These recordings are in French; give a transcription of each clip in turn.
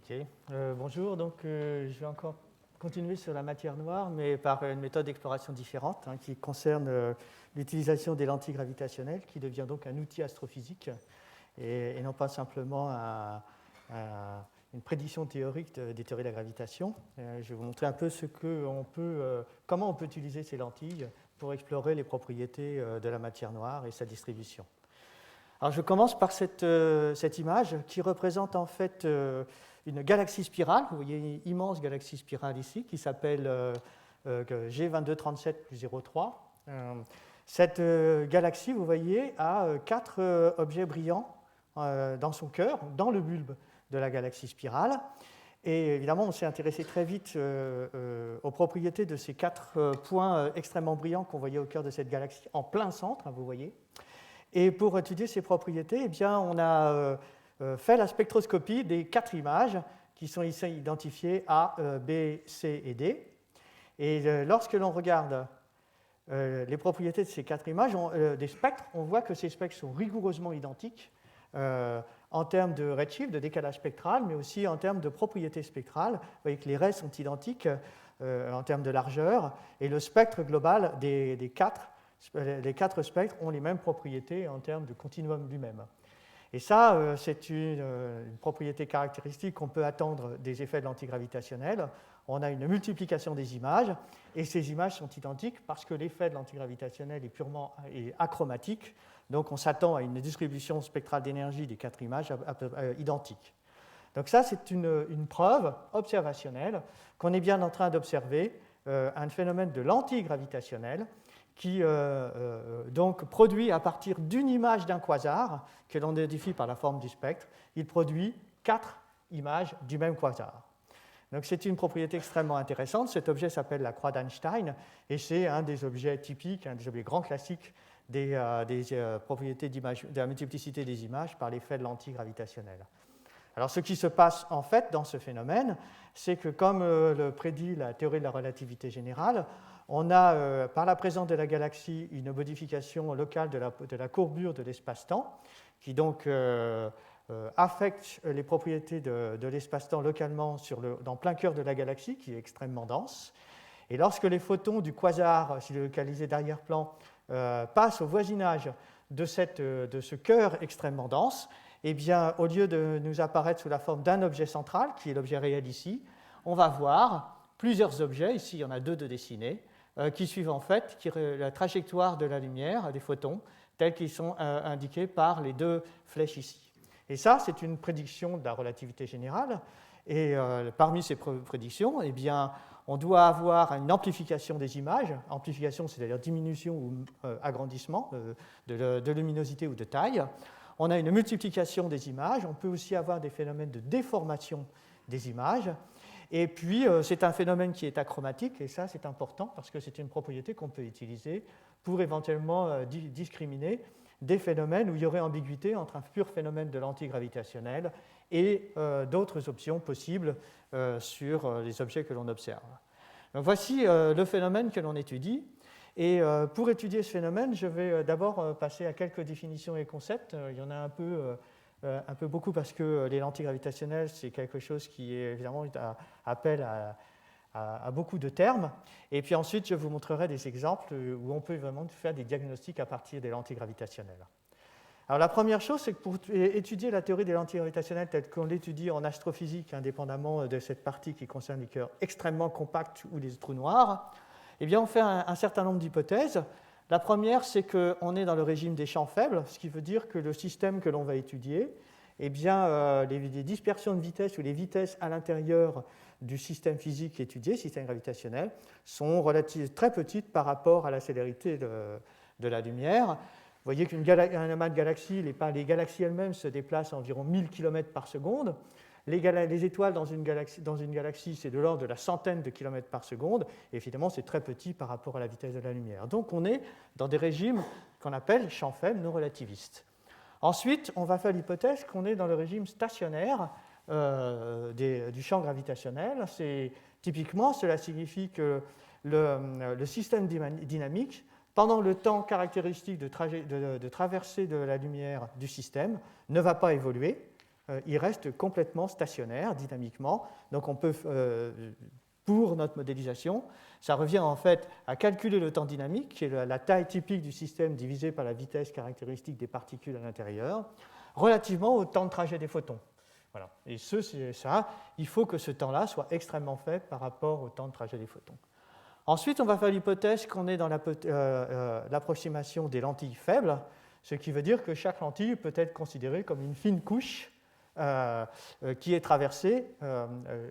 Ok. Bonjour, donc je vais encore continuer sur la matière noire, mais par une méthode d'exploration différente qui concerne l'utilisation des lentilles gravitationnelles, qui devient donc un outil astrophysique et non pas simplement une prédiction théorique des théories de la gravitation. Je vais vous montrer un peu comment on peut utiliser ces lentilles pour explorer les propriétés de la matière noire et sa distribution. Alors je commence par cette image qui représente en fait une galaxie spirale. Vous voyez une immense galaxie spirale ici qui s'appelle G2237 plus 03. Cette galaxie, vous voyez, a 4 objets brillants dans son cœur, dans le bulbe de la galaxie spirale. Et évidemment, on s'est intéressé très vite aux propriétés de ces 4 points extrêmement brillants qu'on voyait au cœur de cette galaxie, en plein centre, vous voyez. Et pour étudier ces propriétés, eh bien, on a fait la spectroscopie des 4 images qui sont ici identifiées A, B, C et D. Et lorsque l'on regarde les propriétés de ces 4 images, des spectres, on voit que ces spectres sont rigoureusement identiques en termes de redshift, de décalage spectral, mais aussi en termes de propriétés spectrales. Vous voyez que les rays sont identiques en termes de largeur, et le spectre global les 4 spectres ont les mêmes propriétés en termes de continuum lui-même. Et ça, c'est une propriété caractéristique qu'on peut attendre des effets de lentilles gravitationnelles. On a une multiplication des images, et ces images sont identiques parce que l'effet de lentilles gravitationnelles est purement achromatique. Donc on s'attend à une distribution spectrale d'énergie des 4 images identiques. Donc ça, c'est une preuve observationnelle qu'on est bien en train d'observer un phénomène de lentilles gravitationnelles qui donc produit à partir d'une image d'un quasar, que l'on identifie par la forme du spectre, il produit 4 images du même quasar. Donc c'est une propriété extrêmement intéressante. Cet objet s'appelle la croix d'Einstein, et c'est un des objets typiques, un des objets grands classiques des propriétés de la multiplicité des images par l'effet de lentilles gravitationnelles. Alors ce qui se passe en fait dans ce phénomène, c'est que comme le prédit la théorie de la relativité générale, on a, par la présence de la galaxie, une modification locale de la courbure de l'espace-temps, qui donc affecte les propriétés de l'espace-temps localement dans plein cœur de la galaxie, qui est extrêmement dense. Et lorsque les photons du quasar, s'il est localisé d'arrière-plan, passent au voisinage de ce cœur extrêmement dense, eh bien, au lieu de nous apparaître sous la forme d'un objet central, qui est l'objet réel ici, on va voir plusieurs objets, ici il y en a 2 de dessinés, qui suivent en fait la trajectoire de la lumière, des photons, tels qu'ils sont indiqués par les 2 flèches ici. Et ça, c'est une prédiction de la relativité générale. Et parmi ces prédictions, eh bien, on doit avoir une amplification des images. Amplification, c'est-à-dire diminution ou agrandissement de luminosité ou de taille. On a une multiplication des images. On peut aussi avoir des phénomènes de déformation des images. Et puis, c'est un phénomène qui est achromatique, et ça, c'est important parce que c'est une propriété qu'on peut utiliser pour éventuellement discriminer des phénomènes où il y aurait ambiguïté entre un pur phénomène de lentilles gravitationnelles et d'autres options possibles sur les objets que l'on observe. Donc, voici le phénomène que l'on étudie. Et pour étudier ce phénomène, je vais d'abord passer à quelques définitions et concepts. Il y en a un peu beaucoup parce que les lentilles gravitationnelles, c'est quelque chose qui évidemment appelle à beaucoup de termes. Et puis ensuite, je vous montrerai des exemples où on peut vraiment faire des diagnostics à partir des lentilles gravitationnelles. Alors la première chose, c'est que pour étudier la théorie des lentilles gravitationnelles telle qu'on l'étudie en astrophysique, indépendamment de cette partie qui concerne les cœurs extrêmement compacts ou les trous noirs, eh bien, on fait un certain nombre d'hypothèses. La première, c'est qu'on est dans le régime des champs faibles, ce qui veut dire que le système que l'on va étudier, eh bien, les dispersions de vitesse ou les vitesses à l'intérieur du système physique étudié, système gravitationnel, sont très petites par rapport à la célérité de la lumière. Vous voyez qu'un amas de galaxies, les galaxies elles-mêmes se déplacent à environ 1000 km par seconde. Les étoiles dans une galaxie, c'est de l'ordre de la centaine de kilomètres par seconde, et évidemment, c'est très petit par rapport à la vitesse de la lumière. Donc, on est dans des régimes qu'on appelle champs faibles non relativistes. Ensuite, on va faire l'hypothèse qu'on est dans le régime stationnaire du champ gravitationnel. Typiquement, cela signifie que le système dynamique, pendant le temps caractéristique de traversée de la lumière du système, ne va pas évoluer. il reste complètement stationnaire dynamiquement. Donc on peut, pour notre modélisation, ça revient en fait à calculer le temps dynamique, qui est la taille typique du système divisée par la vitesse caractéristique des particules à l'intérieur, relativement au temps de trajet des photons. Voilà. Et c'est ça, il faut que ce temps-là soit extrêmement faible par rapport au temps de trajet des photons. Ensuite, on va faire l'hypothèse qu'on est dans l'approximation des lentilles faibles, ce qui veut dire que chaque lentille peut être considérée comme une fine couche qui est traversée.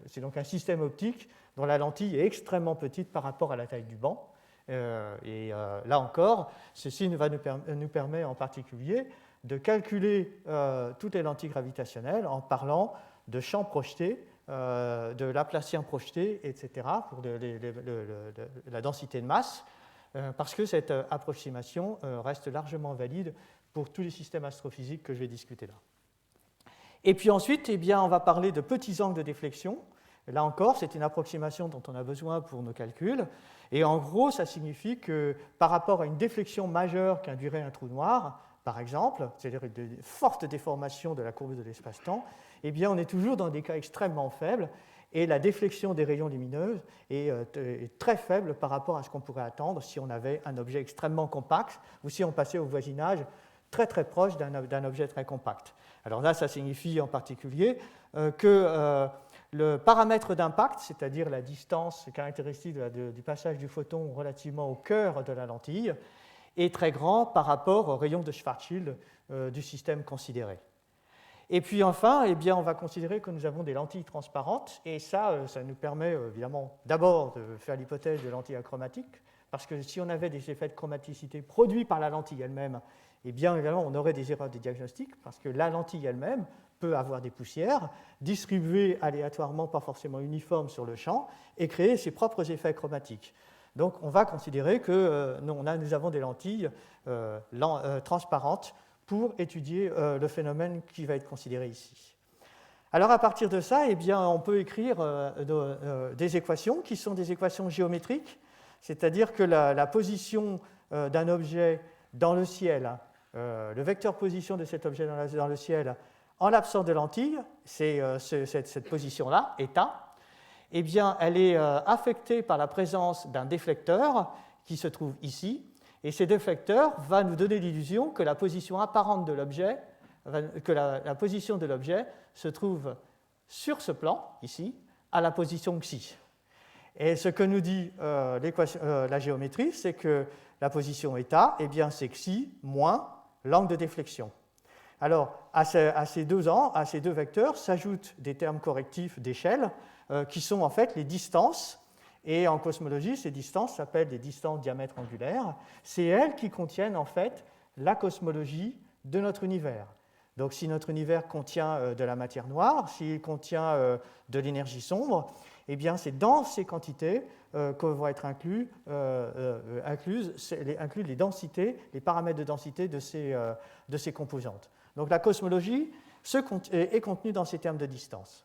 C'est donc un système optique dont la lentille est extrêmement petite par rapport à la taille du banc. Là encore, ceci nous permet en particulier de calculer toutes les lentilles gravitationnelles en parlant de champs projetés, de Laplacien projeté, etc., pour la densité de masse, parce que cette approximation reste largement valide pour tous les systèmes astrophysiques que je vais discuter là. Et puis ensuite, eh bien, on va parler de petits angles de déflexion. Là encore, c'est une approximation dont on a besoin pour nos calculs. Et en gros, ça signifie que par rapport à une déflexion majeure qu'induirait un trou noir, par exemple, c'est-à-dire une forte déformation de la courbe de l'espace-temps, eh bien, on est toujours dans des cas extrêmement faibles et la déflexion des rayons lumineux est très faible par rapport à ce qu'on pourrait attendre si on avait un objet extrêmement compact ou si on passait au voisinage très très proche d'un objet très compact. Alors là, ça signifie en particulier que le paramètre d'impact, c'est-à-dire la distance caractéristique du passage du photon relativement au cœur de la lentille, est très grand par rapport au rayon de Schwarzschild du système considéré. Et puis enfin, eh bien, on va considérer que nous avons des lentilles transparentes, et ça nous permet évidemment d'abord de faire l'hypothèse de lentilles achromatiques, parce que si on avait des effets de chromaticité produits par la lentille elle-même, eh bien évidemment on aurait des erreurs de diagnostic, parce que la lentille elle-même peut avoir des poussières distribuées aléatoirement, pas forcément uniformes sur le champ, et créer ses propres effets chromatiques. Donc on va considérer que nous avons des lentilles transparentes pour étudier le phénomène qui va être considéré ici. Alors à partir de ça, eh bien, on peut écrire des équations qui sont des équations géométriques, c'est-à-dire que la position d'un objet dans le ciel, le vecteur position de cet objet dans le ciel, en l'absence de lentilles, c'est cette position-là, état, eh bien, elle est affectée par la présence d'un déflecteur qui se trouve ici. Et ce déflecteur va nous donner l'illusion que la position apparente de l'objet, que la position de l'objet se trouve sur ce plan, ici, à la position xi. Et ce que nous dit la géométrie, c'est que la position état, eh bien, c'est xi moins l'angle de déflexion. Alors, à ces deux vecteurs s'ajoutent des termes correctifs d'échelle qui sont en fait les distances. Et en cosmologie, ces distances s'appellent des distances diamètre angulaire. C'est elles qui contiennent en fait la cosmologie de notre univers. Donc si notre univers contient de la matière noire, s'il contient de l'énergie sombre, eh bien c'est dans ces quantités que vont être inclus les densités, les paramètres de densité de ces composantes. Donc la cosmologie est contenue dans ces termes de distance.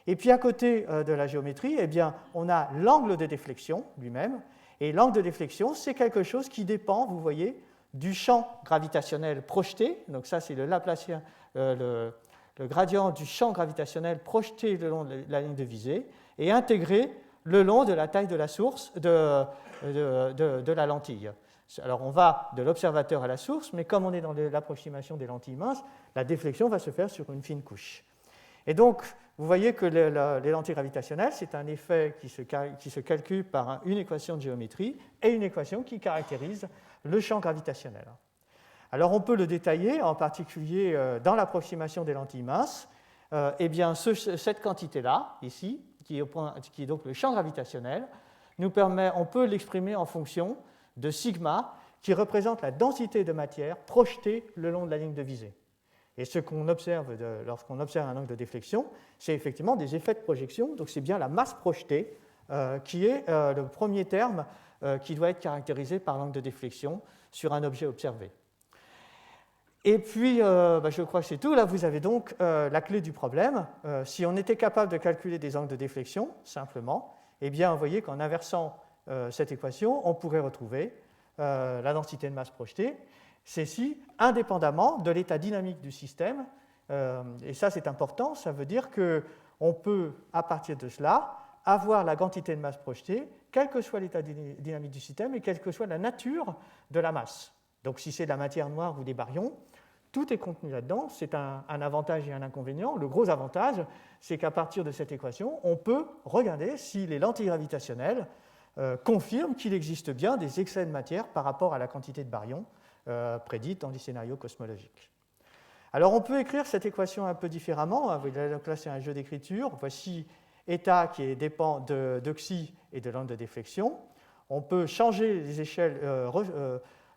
Et puis à côté de la géométrie, eh bien, on a l'angle de déflexion lui-même. Et l'angle de déflexion, c'est quelque chose qui dépend, vous voyez, du champ gravitationnel projeté. Donc ça, c'est le Laplacien, le gradient du champ gravitationnel projeté le long de la ligne de visée et intégré le long de la taille de la source de la lentille. Alors on va de l'observateur à la source, mais comme on est dans l'approximation des lentilles minces, la déflexion va se faire sur une fine couche. Et donc, vous voyez que les lentilles gravitationnelles, c'est un effet qui se calcule par une équation de géométrie et une équation qui caractérise le champ gravitationnel. Alors, on peut le détailler, en particulier dans l'approximation des lentilles minces. Eh bien, cette quantité-là, ici, qui est donc le champ gravitationnel, on peut l'exprimer en fonction de sigma, qui représente la densité de matière projetée le long de la ligne de visée. Et ce qu'on observe lorsqu'on observe un angle de déflexion, c'est effectivement des effets de projection. Donc c'est bien la masse projetée qui est le premier terme qui doit être caractérisé par l'angle de déflexion sur un objet observé. Et puis, je crois que c'est tout. Là, vous avez donc la clé du problème. Si on était capable de calculer des angles de déflexion, simplement, eh bien, vous voyez qu'en inversant cette équation, on pourrait retrouver la densité de masse projetée. Ceci indépendamment de l'état dynamique du système Et ça, c'est important. Ça veut dire qu'on peut, à partir de cela, avoir la quantité de masse projetée, quel que soit l'état dynamique du système et quelle que soit la nature de la masse. Donc, si c'est de la matière noire ou des baryons, tout est contenu là-dedans. C'est un avantage et un inconvénient. Le gros avantage, c'est qu'à partir de cette équation, on peut regarder si les lentilles gravitationnelles confirment qu'il existe bien des excès de matière par rapport à la quantité de baryons prédite dans les scénarios cosmologiques. Alors, on peut écrire cette équation un peu différemment. Donc là, c'est un jeu d'écriture. Voici état qui dépend de xi et de l'angle de déflexion. On peut changer les échelles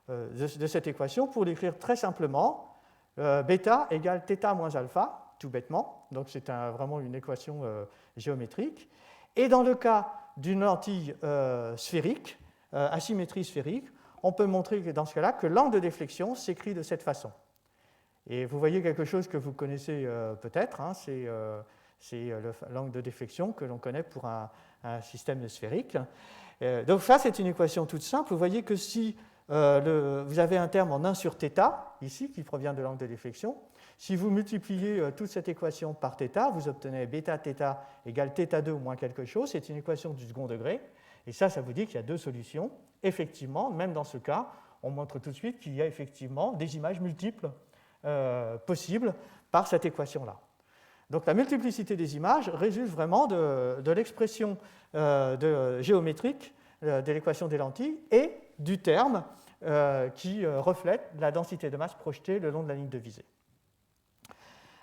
de cette équation pour l'écrire très simplement. Bêta égale θ moins alpha, tout bêtement. Donc, c'est vraiment une équation géométrique. Et dans le cas d'une lentille sphérique, asymétrie sphérique, on peut montrer que dans ce cas-là, que l'angle de déflexion s'écrit de cette façon. Et vous voyez quelque chose que vous connaissez peut-être, hein, c'est l'angle de déflexion que l'on connaît pour un système sphérique. Donc ça, c'est une équation toute simple. Vous voyez que si vous avez un terme en 1 sur θ, ici, qui provient de l'angle de déflexion, si vous multipliez toute cette équation par θ, vous obtenez bêta θ égale θ2 ou moins quelque chose. C'est une équation du second degré. Et ça vous dit qu'il y a deux solutions. Effectivement, même dans ce cas, on montre tout de suite qu'il y a effectivement des images multiples possibles par cette équation-là. Donc la multiplicité des images résulte vraiment de l'expression géométrique de l'équation des lentilles et du terme qui reflète la densité de masse projetée le long de la ligne de visée.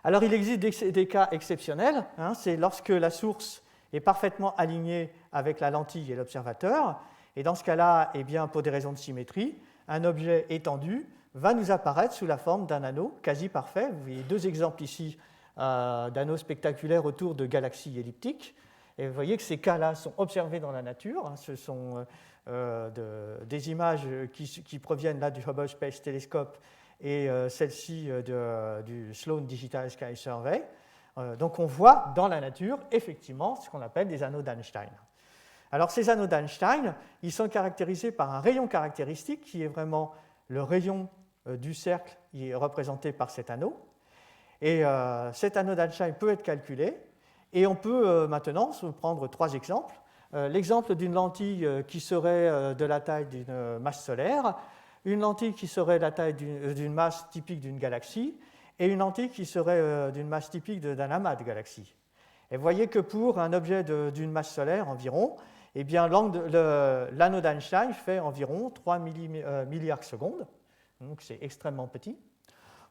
Alors il existe des cas exceptionnels, hein, c'est lorsque la source est parfaitement alignée avec la lentille et l'observateur, et dans ce cas-là, eh bien, pour des raisons de symétrie, un objet étendu va nous apparaître sous la forme d'un anneau quasi parfait. Vous voyez deux exemples ici d'anneaux spectaculaires autour de galaxies elliptiques. Et vous voyez que ces cas-là sont observés dans la nature. Hein. Ce sont des images qui proviennent là du Hubble Space Telescope et celle-ci du Sloan Digital Sky Survey. Donc on voit dans la nature effectivement ce qu'on appelle des anneaux d'Einstein. Alors ces anneaux d'Einstein, ils sont caractérisés par un rayon caractéristique qui est vraiment le rayon du cercle qui est représenté par cet anneau. Et cet anneau d'Einstein peut être calculé. Et on peut maintenant prendre trois exemples. L'exemple d'une lentille qui serait de la taille d'une masse solaire, une lentille qui serait de la taille d'une masse typique d'une galaxie, et une lentille qui serait d'une masse typique d'un amas de galaxies. Et vous voyez que pour un objet d'une masse solaire environ, eh bien, l'anneau d'Einstein fait environ 3 milliards secondes, donc c'est extrêmement petit.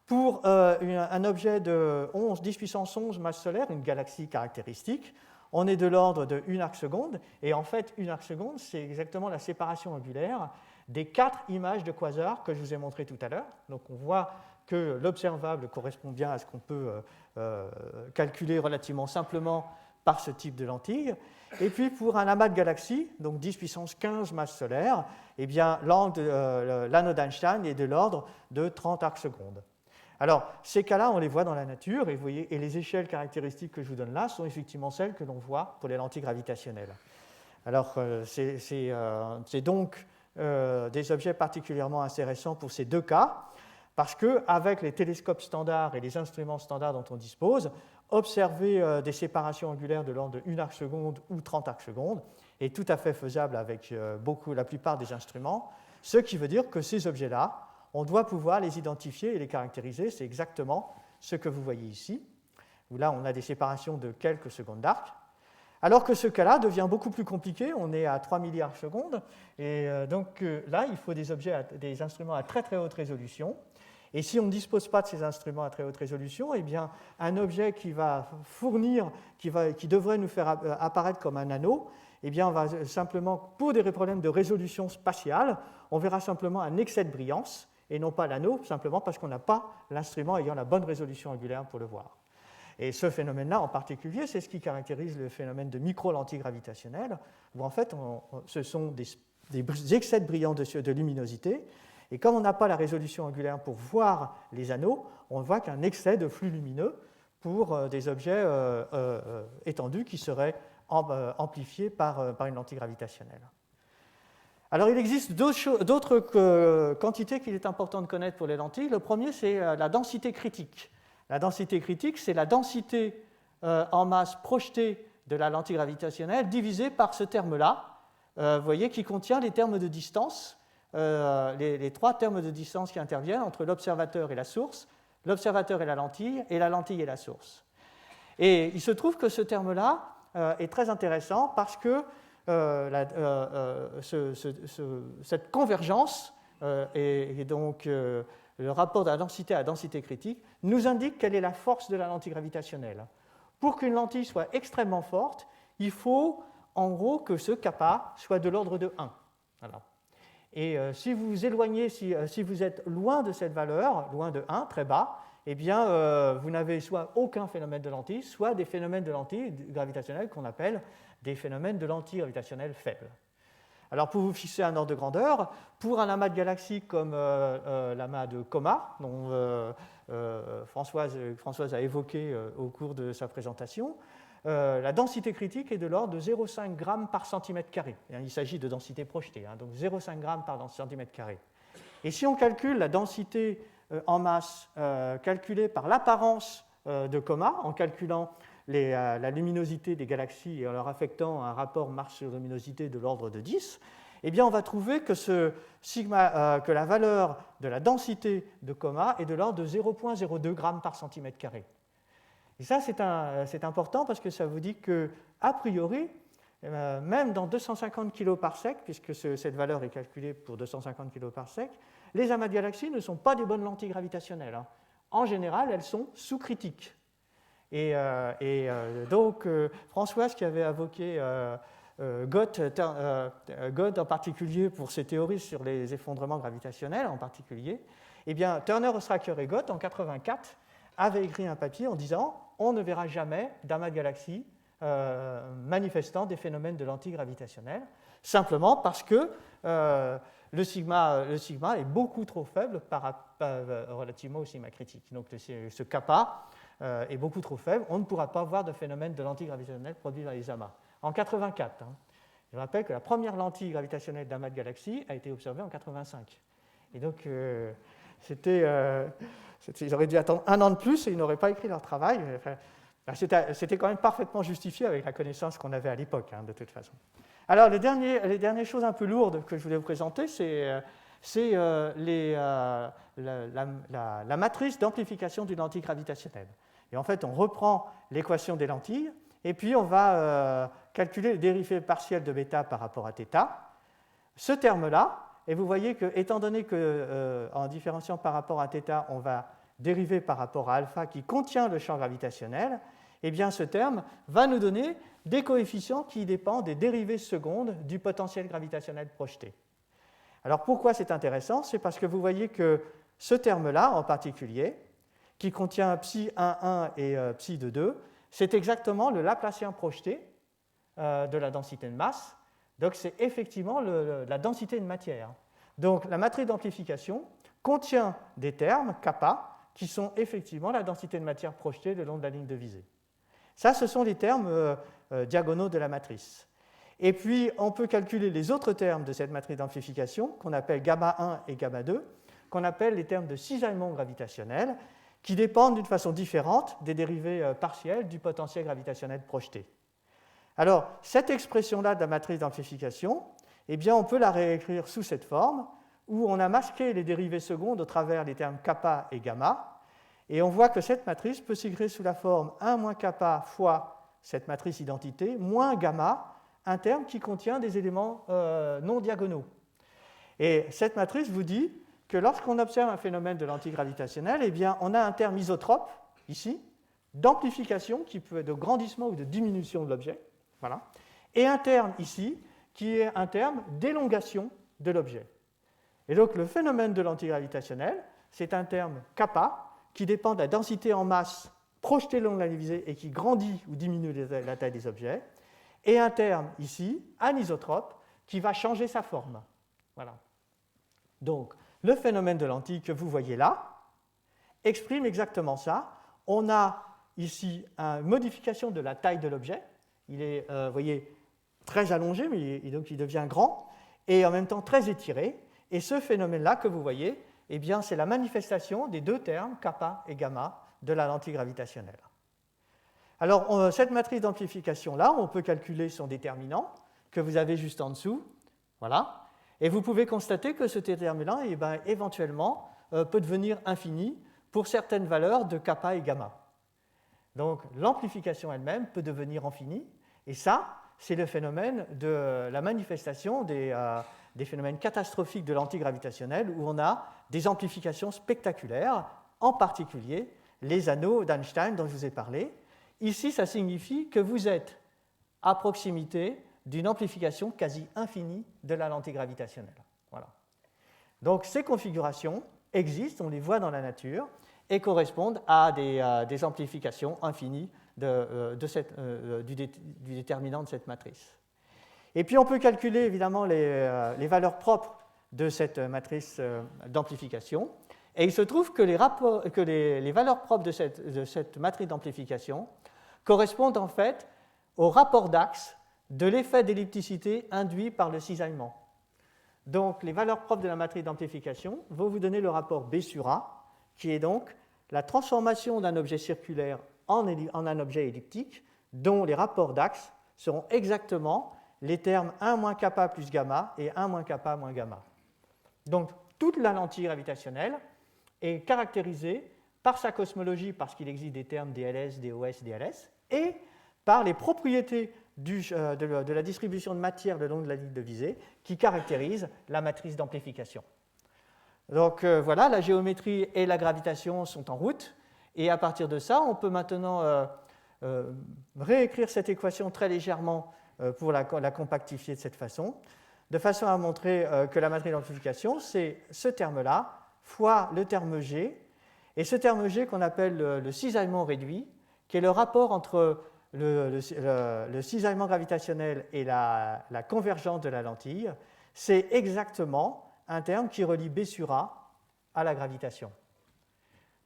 Pour un objet de 10 puissance 11 masse solaire, une galaxie caractéristique, on est de l'ordre de 1 arc seconde, et en fait, 1 arc seconde, c'est exactement la séparation angulaire des 4 images de quasars que je vous ai montrées tout à l'heure. Donc on voit que l'observable correspond bien à ce qu'on peut calculer relativement simplement par ce type de lentille. Et puis pour un amas de galaxies, donc 10 puissance 15 masse solaire, eh bien, l'anneau d'Einstein est de l'ordre de 30 arcs secondes. Alors, ces cas-là, on les voit dans la nature, et, vous voyez, et les échelles caractéristiques que je vous donne là sont effectivement celles que l'on voit pour les lentilles gravitationnelles. Alors, c'est donc des objets particulièrement intéressants pour ces deux cas, parce qu'avec les télescopes standards et les instruments standards dont on dispose, observer des séparations angulaires de l'ordre de 1 arc seconde ou 30 arcs secondes est tout à fait faisable avec la plupart des instruments, ce qui veut dire que ces objets-là, on doit pouvoir les identifier et les caractériser. C'est exactement ce que vous voyez ici, où là on a des séparations de quelques secondes d'arc. Alors que ce cas-là devient beaucoup plus compliqué, on est à 3 milliards de secondes, et donc là il faut des instruments à très très haute résolution. Et si on ne dispose pas de ces instruments à très haute résolution, eh bien, un objet qui va fournir, qui devrait nous faire apparaître comme un anneau, eh bien, on va simplement, pour des problèmes de résolution spatiale, on verra simplement un excès de brillance, et non pas l'anneau, simplement parce qu'on n'a pas l'instrument ayant la bonne résolution angulaire pour le voir. Et ce phénomène-là en particulier, c'est ce qui caractérise le phénomène de micro-lentilles gravitationnelles, où en fait, ce sont des excès de brillance de luminosité, et comme on n'a pas la résolution angulaire pour voir les anneaux, on voit qu'un excès de flux lumineux pour des objets étendus qui seraient amplifiés par une lentille gravitationnelle. Alors, il existe d'autres quantités qu'il est important de connaître pour les lentilles. Le premier, c'est la densité critique. La densité critique, c'est la densité en masse projetée de la lentille gravitationnelle divisée par ce terme-là, vous voyez, qui contient les termes de distance, les trois termes de distance qui interviennent entre l'observateur et la source, l'observateur et la lentille et la source. Et il se trouve que ce terme-là est très intéressant parce que cette convergence et donc le rapport de la densité à la densité critique nous indique quelle est la force de la lentille gravitationnelle. Pour qu'une lentille soit extrêmement forte, il faut en gros que ce kappa soit de l'ordre de 1. Voilà. Et si vous vous éloignez, si vous êtes loin de cette valeur, loin de 1, très bas, eh bien, vous n'avez soit aucun phénomène de lentille, soit des phénomènes de lentille gravitationnelle qu'on appelle des phénomènes de lentille gravitationnelle faibles. Alors, pour vous fixer un ordre de grandeur, pour un amas de galaxies comme l'amas de Coma, dont Françoise a évoqué au cours de sa présentation, la densité critique est de l'ordre de 0,5 g par centimètre carré. Il s'agit de densité projetée, donc 0,5 g par centimètre carré. Et si on calcule la densité en masse calculée par l'apparence de Coma, en calculant la luminosité des galaxies et en leur affectant un rapport masse-luminosité de l'ordre de 10, eh bien on va trouver que, que la valeur de la densité de Coma est de l'ordre de 0,02 g par centimètre carré. Et ça, c'est important parce que ça vous dit qu'a priori, même dans 250 kg par sec, puisque cette valeur est calculée pour 250 kg par sec, les amas de galaxies ne sont pas des bonnes lentilles gravitationnelles. En général, elles sont sous-critiques. Et donc, Françoise, qui avait évoqué Gott en particulier pour ses théories sur les effondrements gravitationnels en particulier, eh bien, Turner, Ostraker et Gott, en 1984, avaient écrit un papier en disant « On ne verra jamais d'amas de galaxies manifestant des phénomènes de lentilles gravitationnelles, simplement parce que le sigma est beaucoup trop faible relativement au sigma critique. Donc ce kappa est beaucoup trop faible, on ne pourra pas voir de phénomène de lentille gravitationnelle produit dans les amas. En 1984, je rappelle que la première lentille gravitationnelle d'amas de galaxies a été observée en 1985. Et donc, ils auraient dû attendre un an de plus et ils n'auraient pas écrit leur travail. C'était quand même parfaitement justifié avec la connaissance qu'on avait à l'époque, de toute façon. Alors, les dernières choses un peu lourdes que je voulais vous présenter, c'est la matrice d'amplification d'une lentille gravitationnelle. Et en fait, on reprend l'équation des lentilles, et puis on va calculer les dérivées partielles de bêta par rapport à θ. Ce terme-là, et vous voyez que, étant donné qu'en différenciant par rapport à θ, on va dériver par rapport à alpha qui contient le champ gravitationnel, eh bien ce terme va nous donner des coefficients qui dépendent des dérivées secondes du potentiel gravitationnel projeté. Alors pourquoi c'est intéressant? C'est parce que vous voyez que ce terme-là, en particulier, qui contient psi 1,1 et psi 2,2, c'est exactement le Laplacien projeté de la densité de masse. Donc c'est effectivement la densité de matière. Donc la matrice d'amplification contient des termes, kappa, qui sont effectivement la densité de matière projetée le long de la ligne de visée. Ça, ce sont les termes diagonaux de la matrice. Et puis, on peut calculer les autres termes de cette matrice d'amplification, qu'on appelle gamma 1 et gamma 2, qu'on appelle les termes de cisaillement gravitationnel, qui dépendent d'une façon différente des dérivées partielles du potentiel gravitationnel projeté. Alors, cette expression-là de la matrice d'amplification, eh bien, on peut la réécrire sous cette forme, où on a masqué les dérivées secondes au travers des termes kappa et gamma, et on voit que cette matrice peut s'écrire sous la forme 1 moins kappa fois cette matrice identité, moins gamma, un terme qui contient des éléments non diagonaux. Et cette matrice vous dit que lorsqu'on observe un phénomène de lentille gravitationnelle, eh bien, on a un terme isotrope, ici, d'amplification, qui peut être de grandissement ou de diminution de l'objet, voilà, et un terme ici, qui est un terme d'élongation de l'objet. Et donc, le phénomène de lentille gravitationnelle, c'est un terme kappa, qui dépend de la densité en masse projetée le long de la ligne visée et qui grandit ou diminue la taille des objets, et un terme ici, anisotrope, qui va changer sa forme. Voilà. Donc, le phénomène de lentille que vous voyez là exprime exactement ça. On a ici une modification de la taille de l'objet. Il est, vous voyez, très allongé, mais donc il devient grand, et en même temps très étiré. Et ce phénomène-là que vous voyez, eh bien, c'est la manifestation des deux termes, kappa et gamma, de la lentille gravitationnelle. Alors, cette matrice d'amplification-là, on peut calculer son déterminant, que vous avez juste en dessous. Voilà. Et vous pouvez constater que ce déterminant, éventuellement, peut devenir infini pour certaines valeurs de kappa et gamma. Donc, l'amplification elle-même peut devenir infinie. Et ça, c'est le phénomène de la manifestation des phénomènes catastrophiques de lentille gravitationnelle où on a des amplifications spectaculaires, en particulier les anneaux d'Einstein dont je vous ai parlé. Ici, ça signifie que vous êtes à proximité d'une amplification quasi infinie de la lentille gravitationnelle. Voilà. Donc ces configurations existent, on les voit dans la nature, et correspondent à des amplifications infinies du déterminant de cette matrice. Et puis on peut calculer évidemment les valeurs propres de cette matrice d'amplification. Et il se trouve que les valeurs propres de cette matrice d'amplification correspondent en fait au rapport d'axe de l'effet d'ellipticité induit par le cisaillement. Donc les valeurs propres de la matrice d'amplification vont vous donner le rapport B sur A, qui est donc la transformation d'un objet circulaire en un objet elliptique, dont les rapports d'axe seront exactement les termes 1 moins kappa plus gamma et 1 moins kappa moins gamma. Donc toute la lentille gravitationnelle est caractérisée par sa cosmologie, parce qu'il existe des termes DLS, DOS, DLS, et par les propriétés de la distribution de matière le long de la ligne de visée qui caractérise la matrice d'amplification. Donc voilà, la géométrie et la gravitation sont en route, et à partir de ça, on peut maintenant réécrire cette équation très légèrement pour la compactifier de cette façon, de façon à montrer que la matrice d'amplification, c'est ce terme-là, fois le terme G, et ce terme G qu'on appelle le cisaillement réduit, qui est le rapport entre le cisaillement gravitationnel et la convergence de la lentille, c'est exactement un terme qui relie B sur A à la gravitation.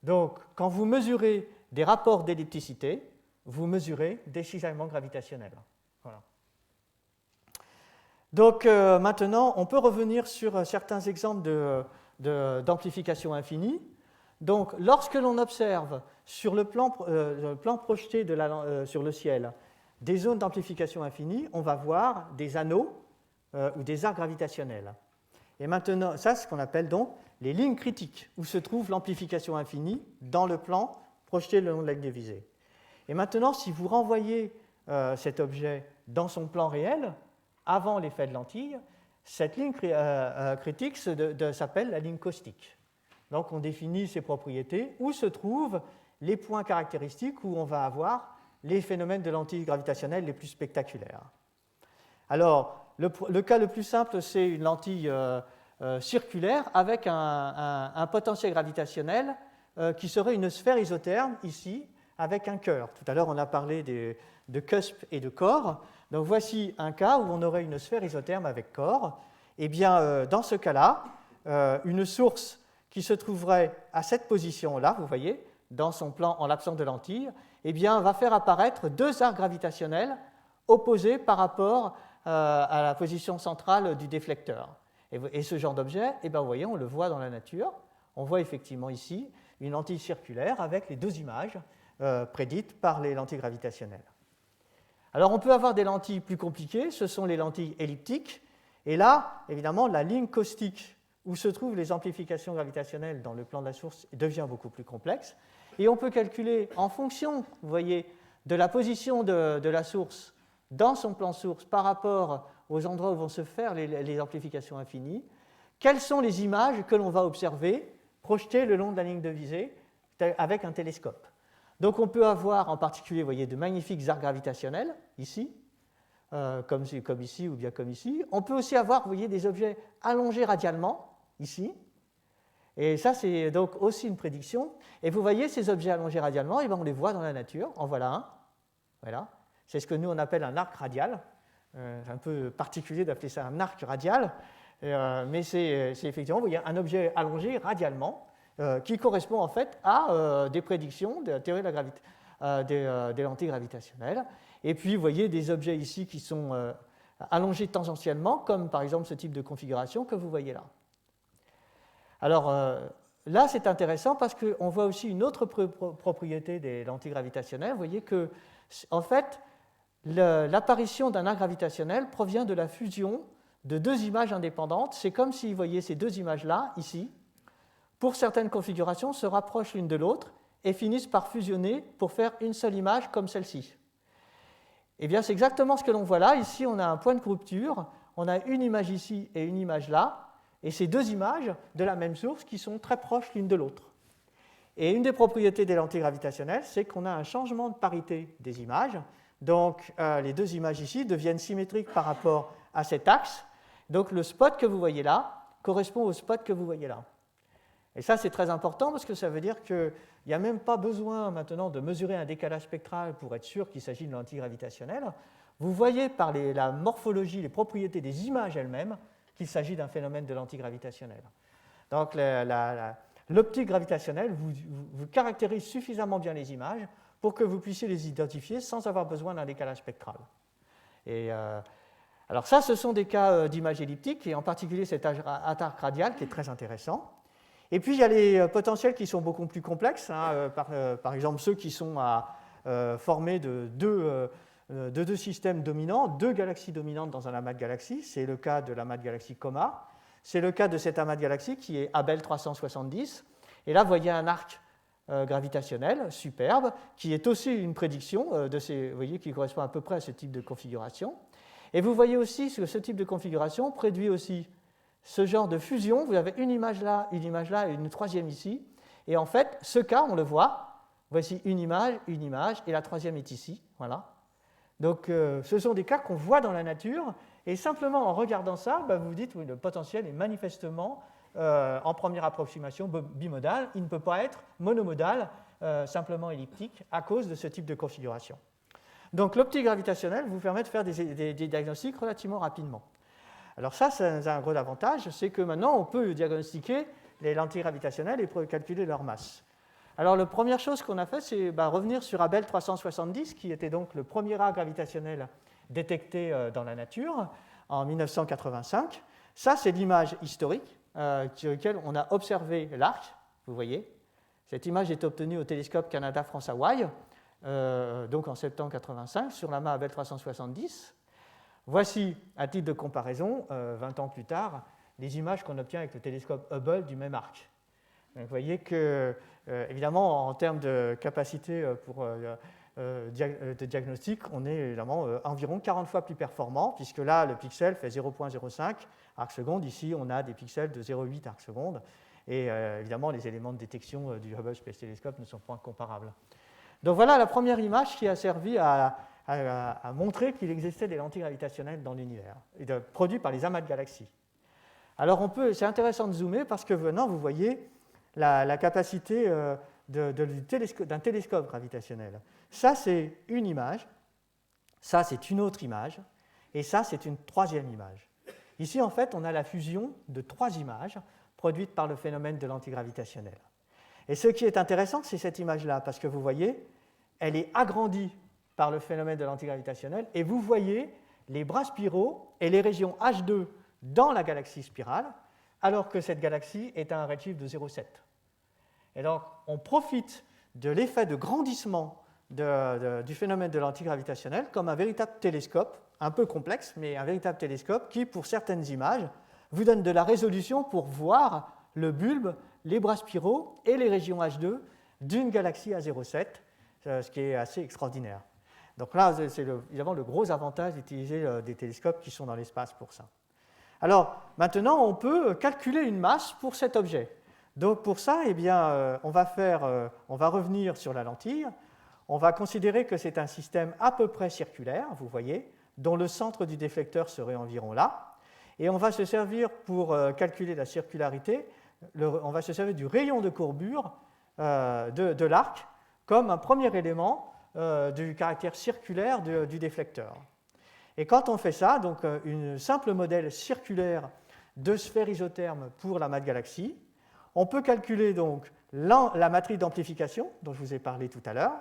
Donc, quand vous mesurez des rapports d'ellipticité, vous mesurez des cisaillements gravitationnels. Voilà. Donc, maintenant, on peut revenir sur certains exemples d'amplification infinie. Donc, lorsque l'on observe sur le plan projeté sur le ciel des zones d'amplification infinie, on va voir des anneaux ou des arcs gravitationnels. Et maintenant, ça, c'est ce qu'on appelle donc les lignes critiques, où se trouve l'amplification infinie dans le plan projeté le long de la ligne de visée. Et maintenant, si vous renvoyez cet objet dans son plan réel, avant l'effet de lentille, cette ligne critique s'appelle la ligne caustique. Donc on définit ses propriétés, où se trouvent les points caractéristiques où on va avoir les phénomènes de lentille gravitationnelle les plus spectaculaires. Alors, le cas le plus simple, c'est une lentille circulaire avec un potentiel gravitationnel qui serait une sphère isotherme, ici, avec un cœur. Tout à l'heure, on a parlé de cusp et de corps. Donc voici un cas où on aurait une sphère isotherme avec corps. Eh bien, dans ce cas-là, une source qui se trouverait à cette position-là, vous voyez, dans son plan en l'absence de lentille, eh bien, va faire apparaître deux arcs gravitationnels opposés par rapport à la position centrale du déflecteur. Et ce genre d'objet, eh bien, vous voyez, on le voit dans la nature. On voit effectivement ici une lentille circulaire avec les deux images prédites par les lentilles gravitationnelles. Alors, on peut avoir des lentilles plus compliquées, ce sont les lentilles elliptiques. Et là, évidemment, la ligne caustique où se trouvent les amplifications gravitationnelles dans le plan de la source devient beaucoup plus complexe. Et on peut calculer en fonction, vous voyez, de la position de la source dans son plan source par rapport aux endroits où vont se faire les amplifications infinies, quelles sont les images que l'on va observer projetées le long de la ligne de visée avec un télescope. Donc on peut avoir en particulier, vous voyez, de magnifiques arcs gravitationnels, ici, comme ici ou bien comme ici. On peut aussi avoir, vous voyez, des objets allongés radialement, ici. Et ça, c'est donc aussi une prédiction. Et vous voyez, ces objets allongés radialement, et bien on les voit dans la nature. En voilà un. Voilà. C'est ce que nous, on appelle un arc radial. C'est un peu particulier d'appeler ça un arc radial. Mais c'est effectivement, vous voyez, un objet allongé radialement qui correspond en fait à des prédictions de la théorie de la gravité, des lentilles gravitationnelles. Et puis, vous voyez des objets ici qui sont allongés tangentiellement, comme par exemple ce type de configuration que vous voyez là. Alors, là, c'est intéressant parce qu'on voit aussi une autre propriété des lentilles gravitationnelles. Vous voyez que, en fait, l'apparition d'un arc gravitationnel provient de la fusion de deux images indépendantes. C'est comme si, vous voyez, ces deux images-là, ici, pour certaines configurations, se rapprochent l'une de l'autre et finissent par fusionner pour faire une seule image comme celle-ci. Eh bien, c'est exactement ce que l'on voit là. Ici, on a un point de rupture, on a une image ici et une image là, et ces deux images de la même source qui sont très proches l'une de l'autre. Et une des propriétés des lentilles gravitationnelles, c'est qu'on a un changement de parité des images. Donc, les deux images ici deviennent symétriques par rapport à cet axe. Donc, le spot que vous voyez là correspond au spot que vous voyez là. Et ça, c'est très important parce que ça veut dire qu'il n'y a même pas besoin maintenant de mesurer un décalage spectral pour être sûr qu'il s'agit de lentilles gravitationnelles. Vous voyez par la morphologie, les propriétés des images elles-mêmes, qu'il s'agit d'un phénomène de lentille gravitationnelle. Donc, l'optique gravitationnelle vous caractérise suffisamment bien les images pour que vous puissiez les identifier sans avoir besoin d'un décalage spectral. Et, alors ça, ce sont des cas d'images elliptiques, et en particulier cet arc radial qui est très intéressant. Et puis, il y a les potentiels qui sont beaucoup plus complexes, hein, par exemple ceux qui sont formés de deux systèmes dominants, deux galaxies dominantes dans un amas de galaxies. C'est le cas de l'amas de galaxies Coma. C'est le cas de cet amas de galaxies qui est Abel 370. Et là, vous voyez un arc gravitationnel superbe qui est aussi une prédiction de ces, vous voyez, qui correspond à peu près à ce type de configuration. Et vous voyez aussi que ce type de configuration produit aussi ce genre de fusion. Vous avez une image là et une troisième ici. Et en fait, ce cas, on le voit. Voici une image, et la troisième est ici. Voilà. Donc, ce sont des cas qu'on voit dans la nature, et simplement en regardant ça, vous vous dites, oui, le potentiel est manifestement, en première approximation, bimodal. Il ne peut pas être monomodal, simplement elliptique, à cause de ce type de configuration. Donc, l'optique gravitationnelle vous permet de faire des diagnostics relativement rapidement. Alors ça a un gros avantage, c'est que maintenant, on peut diagnostiquer les lentilles gravitationnelles et calculer leur masse. Alors, la première chose qu'on a fait, c'est revenir sur Abel 370, qui était donc le premier arc gravitationnel détecté dans la nature en 1985. Ça, c'est l'image historique sur laquelle on a observé l'arc, vous voyez. Cette image est obtenue au télescope Canada-France-Hawaï, donc en septembre 1985, sur l'amas Abel 370. Voici, à titre de comparaison, 20 ans plus tard, les images qu'on obtient avec le télescope Hubble du même arc. Donc, vous voyez que, évidemment, en termes de capacité de diagnostic, on est évidemment environ 40 fois plus performant, puisque là, le pixel fait 0,05 arcs secondes. Ici, on a des pixels de 0,8 arcs secondes. Et évidemment, les éléments de détection du Hubble Space Telescope ne sont pas comparables. Donc voilà la première image qui a servi à montrer qu'il existait des lentilles gravitationnelles dans l'univers, produites par les amas de galaxies. Alors, c'est intéressant de zoomer parce que maintenant, vous voyez la capacité d'un télescope gravitationnel. Ça, c'est une image, ça, c'est une autre image, et ça, c'est une troisième image. Ici, en fait, on a la fusion de trois images produites par le phénomène de lentille gravitationnelle. Et ce qui est intéressant, c'est cette image-là, parce que vous voyez, elle est agrandie par le phénomène de lentille gravitationnelle, et vous voyez les bras spiraux et les régions H2 dans la galaxie spirale, alors que cette galaxie est à un redshift de 0,7. Et donc, on profite de l'effet de grandissement du phénomène de lentille gravitationnelle comme un véritable télescope, un peu complexe, mais un véritable télescope qui, pour certaines images, vous donne de la résolution pour voir le bulbe, les bras spiraux et les régions H2 d'une galaxie à 0,7, ce qui est assez extraordinaire. Donc là, c'est évidemment le gros avantage d'utiliser des télescopes qui sont dans l'espace pour ça. Alors, maintenant, on peut calculer une masse pour cet objet. Donc, pour ça, eh bien, on va revenir sur la lentille. On va considérer que c'est un système à peu près circulaire, vous voyez, dont le centre du déflecteur serait environ là. Et on va se servir pour calculer la circularité, on va se servir du rayon de courbure de l'arc comme un premier élément du caractère circulaire du déflecteur. Et quand on fait ça, donc un simple modèle circulaire de sphère isotherme pour l'amas de galaxies, on peut calculer donc la matrice d'amplification dont je vous ai parlé tout à l'heure.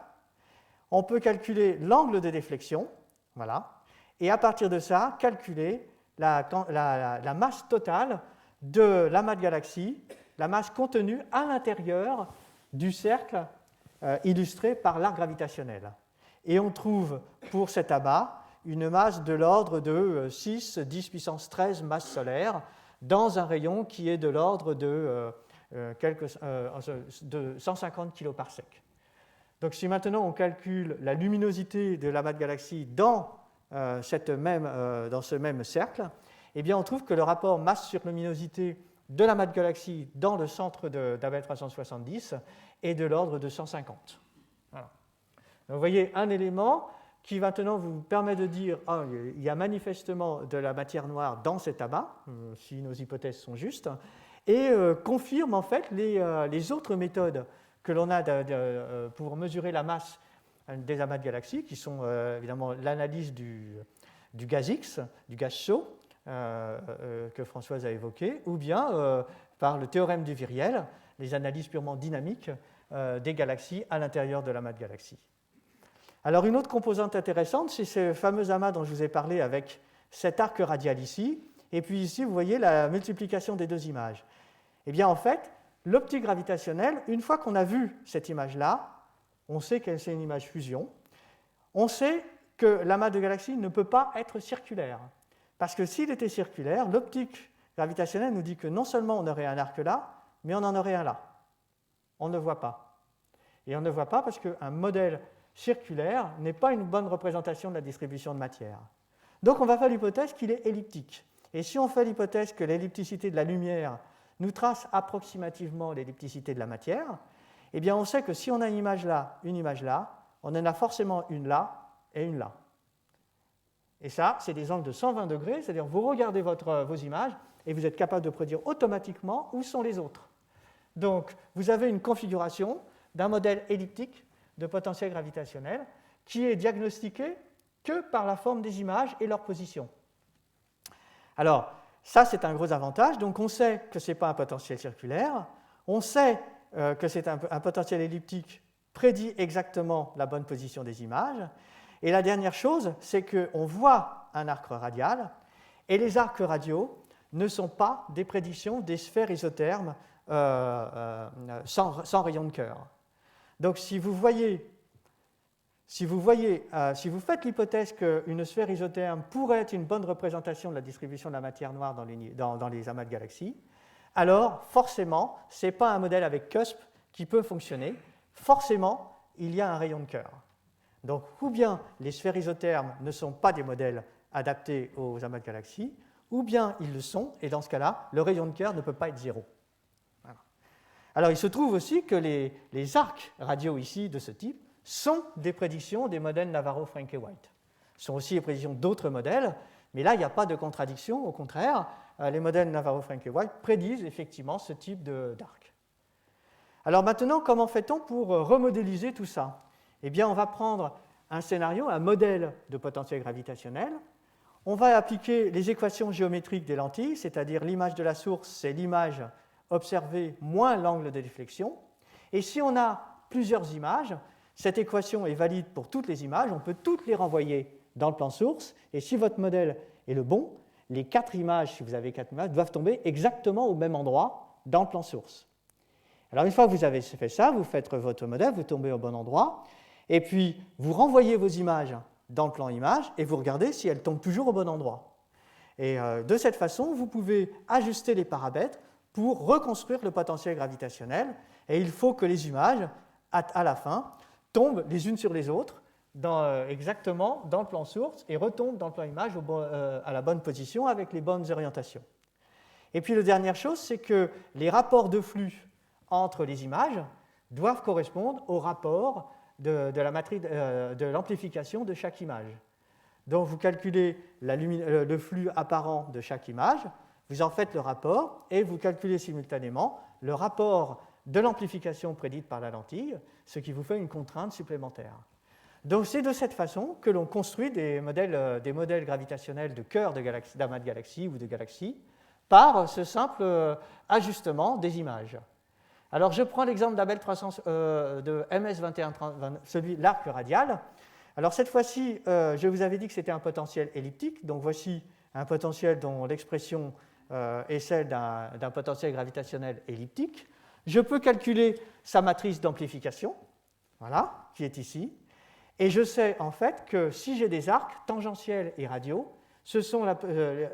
On peut calculer l'angle de déflexion, voilà, et à partir de ça, calculer la masse totale de l'amas de galaxies la masse contenue à l'intérieur du cercle illustré par l'arc gravitationnel. Et on trouve pour cet amas une masse de l'ordre de 6, 10 puissance 13 masses solaires dans un rayon qui est de l'ordre de 150 kg par sec. Donc si maintenant on calcule la luminosité de l'amas de galaxies dans ce même cercle, eh bien on trouve que le rapport masse sur luminosité de l'amas de galaxies dans le centre d'Abel 370 est de l'ordre de 150. Voilà. Donc vous voyez un élément qui maintenant vous permet de dire il y a manifestement de la matière noire dans cet amas, si nos hypothèses sont justes, et confirme en fait les autres méthodes que l'on a pour mesurer la masse des amas de galaxies, qui sont évidemment l'analyse du gaz X, du gaz chaud, que Françoise a évoqué, ou bien par le théorème du viriel, les analyses purement dynamiques des galaxies à l'intérieur de l'amas de galaxies. Alors une autre composante intéressante, c'est ce fameux amas dont je vous ai parlé avec cet arc radial ici, et puis ici vous voyez la multiplication des deux images. Eh bien en fait, l'optique gravitationnelle, une fois qu'on a vu cette image-là, on sait que c'est une image fusion, on sait que l'amas de galaxies ne peut pas être circulaire. Parce que s'il était circulaire, l'optique gravitationnelle nous dit que non seulement on aurait un arc là, mais on en aurait un là. On ne voit pas. Et on ne voit pas parce qu'un modèle circulaire n'est pas une bonne représentation de la distribution de matière. Donc on va faire l'hypothèse qu'il est elliptique. Et si on fait l'hypothèse que l'ellipticité de la lumière nous trace approximativement l'ellipticité de la matière, eh bien on sait que si on a une image là, on en a forcément une là et une là. Et ça, c'est des angles de 120 degrés, c'est-à-dire vous regardez vos images et vous êtes capable de prédire automatiquement où sont les autres. Donc vous avez une configuration d'un modèle elliptique de potentiel gravitationnel qui est diagnostiqué que par la forme des images et leur position. Alors, ça, c'est un gros avantage. Donc, on sait que ce n'est pas un potentiel circulaire. On sait que c'est un potentiel elliptique prédit exactement la bonne position des images. Et la dernière chose, c'est qu'on voit un arc radial, et les arcs radiaux ne sont pas des prédictions des sphères isothermes sans rayon de Kerr. Donc, si vous faites l'hypothèse qu'une sphère isotherme pourrait être une bonne représentation de la distribution de la matière noire dans les amas de galaxies, alors forcément, ce n'est pas un modèle avec cusp qui peut fonctionner. Forcément, il y a un rayon de Kerr. Donc, ou bien les sphères isothermes ne sont pas des modèles adaptés aux amas de galaxies, ou bien ils le sont, et dans ce cas-là, le rayon de Kerr ne peut pas être zéro. Voilà. Alors, il se trouve aussi que les arcs radiaux ici de ce type sont des prédictions des modèles Navarro-Franke-White. Ce sont aussi des prédictions d'autres modèles, mais là, il n'y a pas de contradiction. Au contraire, les modèles Navarro-Franke-White prédisent effectivement ce type d'arc. Alors maintenant, comment fait-on pour remodéliser tout ça? Eh bien, on va prendre un scénario, un modèle de potentiel gravitationnel. On va appliquer les équations géométriques des lentilles, c'est-à-dire l'image de la source, c'est l'image observée moins l'angle de déflexion. Et si on a plusieurs images, cette équation est valide pour toutes les images, on peut toutes les renvoyer dans le plan source, et si votre modèle est le bon, les 4 images, si vous avez 4 images, doivent tomber exactement au même endroit dans le plan source. Alors une fois que vous avez fait ça, vous faites votre modèle, vous tombez au bon endroit, et puis vous renvoyez vos images dans le plan image, et vous regardez si elles tombent toujours au bon endroit. Et de cette façon, vous pouvez ajuster les paramètres pour reconstruire le potentiel gravitationnel, et il faut que les images, à la fin, tombent les unes sur les autres exactement dans le plan source et retombent dans le plan image à la bonne position avec les bonnes orientations. Et puis la dernière chose, c'est que les rapports de flux entre les images doivent correspondre au rapport de l'amplification de chaque image. Donc vous calculez le flux apparent de chaque image, vous en faites le rapport et vous calculez simultanément le rapport de l'amplification prédite par la lentille, ce qui vous fait une contrainte supplémentaire. Donc c'est de cette façon que l'on construit des modèles gravitationnels de cœur d'amas de galaxies ou de galaxies par ce simple ajustement des images. Alors je prends l'exemple d'Abel 300 de MS2130, celui l'arc radial. Alors cette fois-ci, je vous avais dit que c'était un potentiel elliptique, donc voici un potentiel dont l'expression est celle d'un potentiel gravitationnel elliptique. Je peux calculer sa matrice d'amplification, voilà, qui est ici. Et je sais en fait que si j'ai des arcs tangentiels et radiaux, ce sont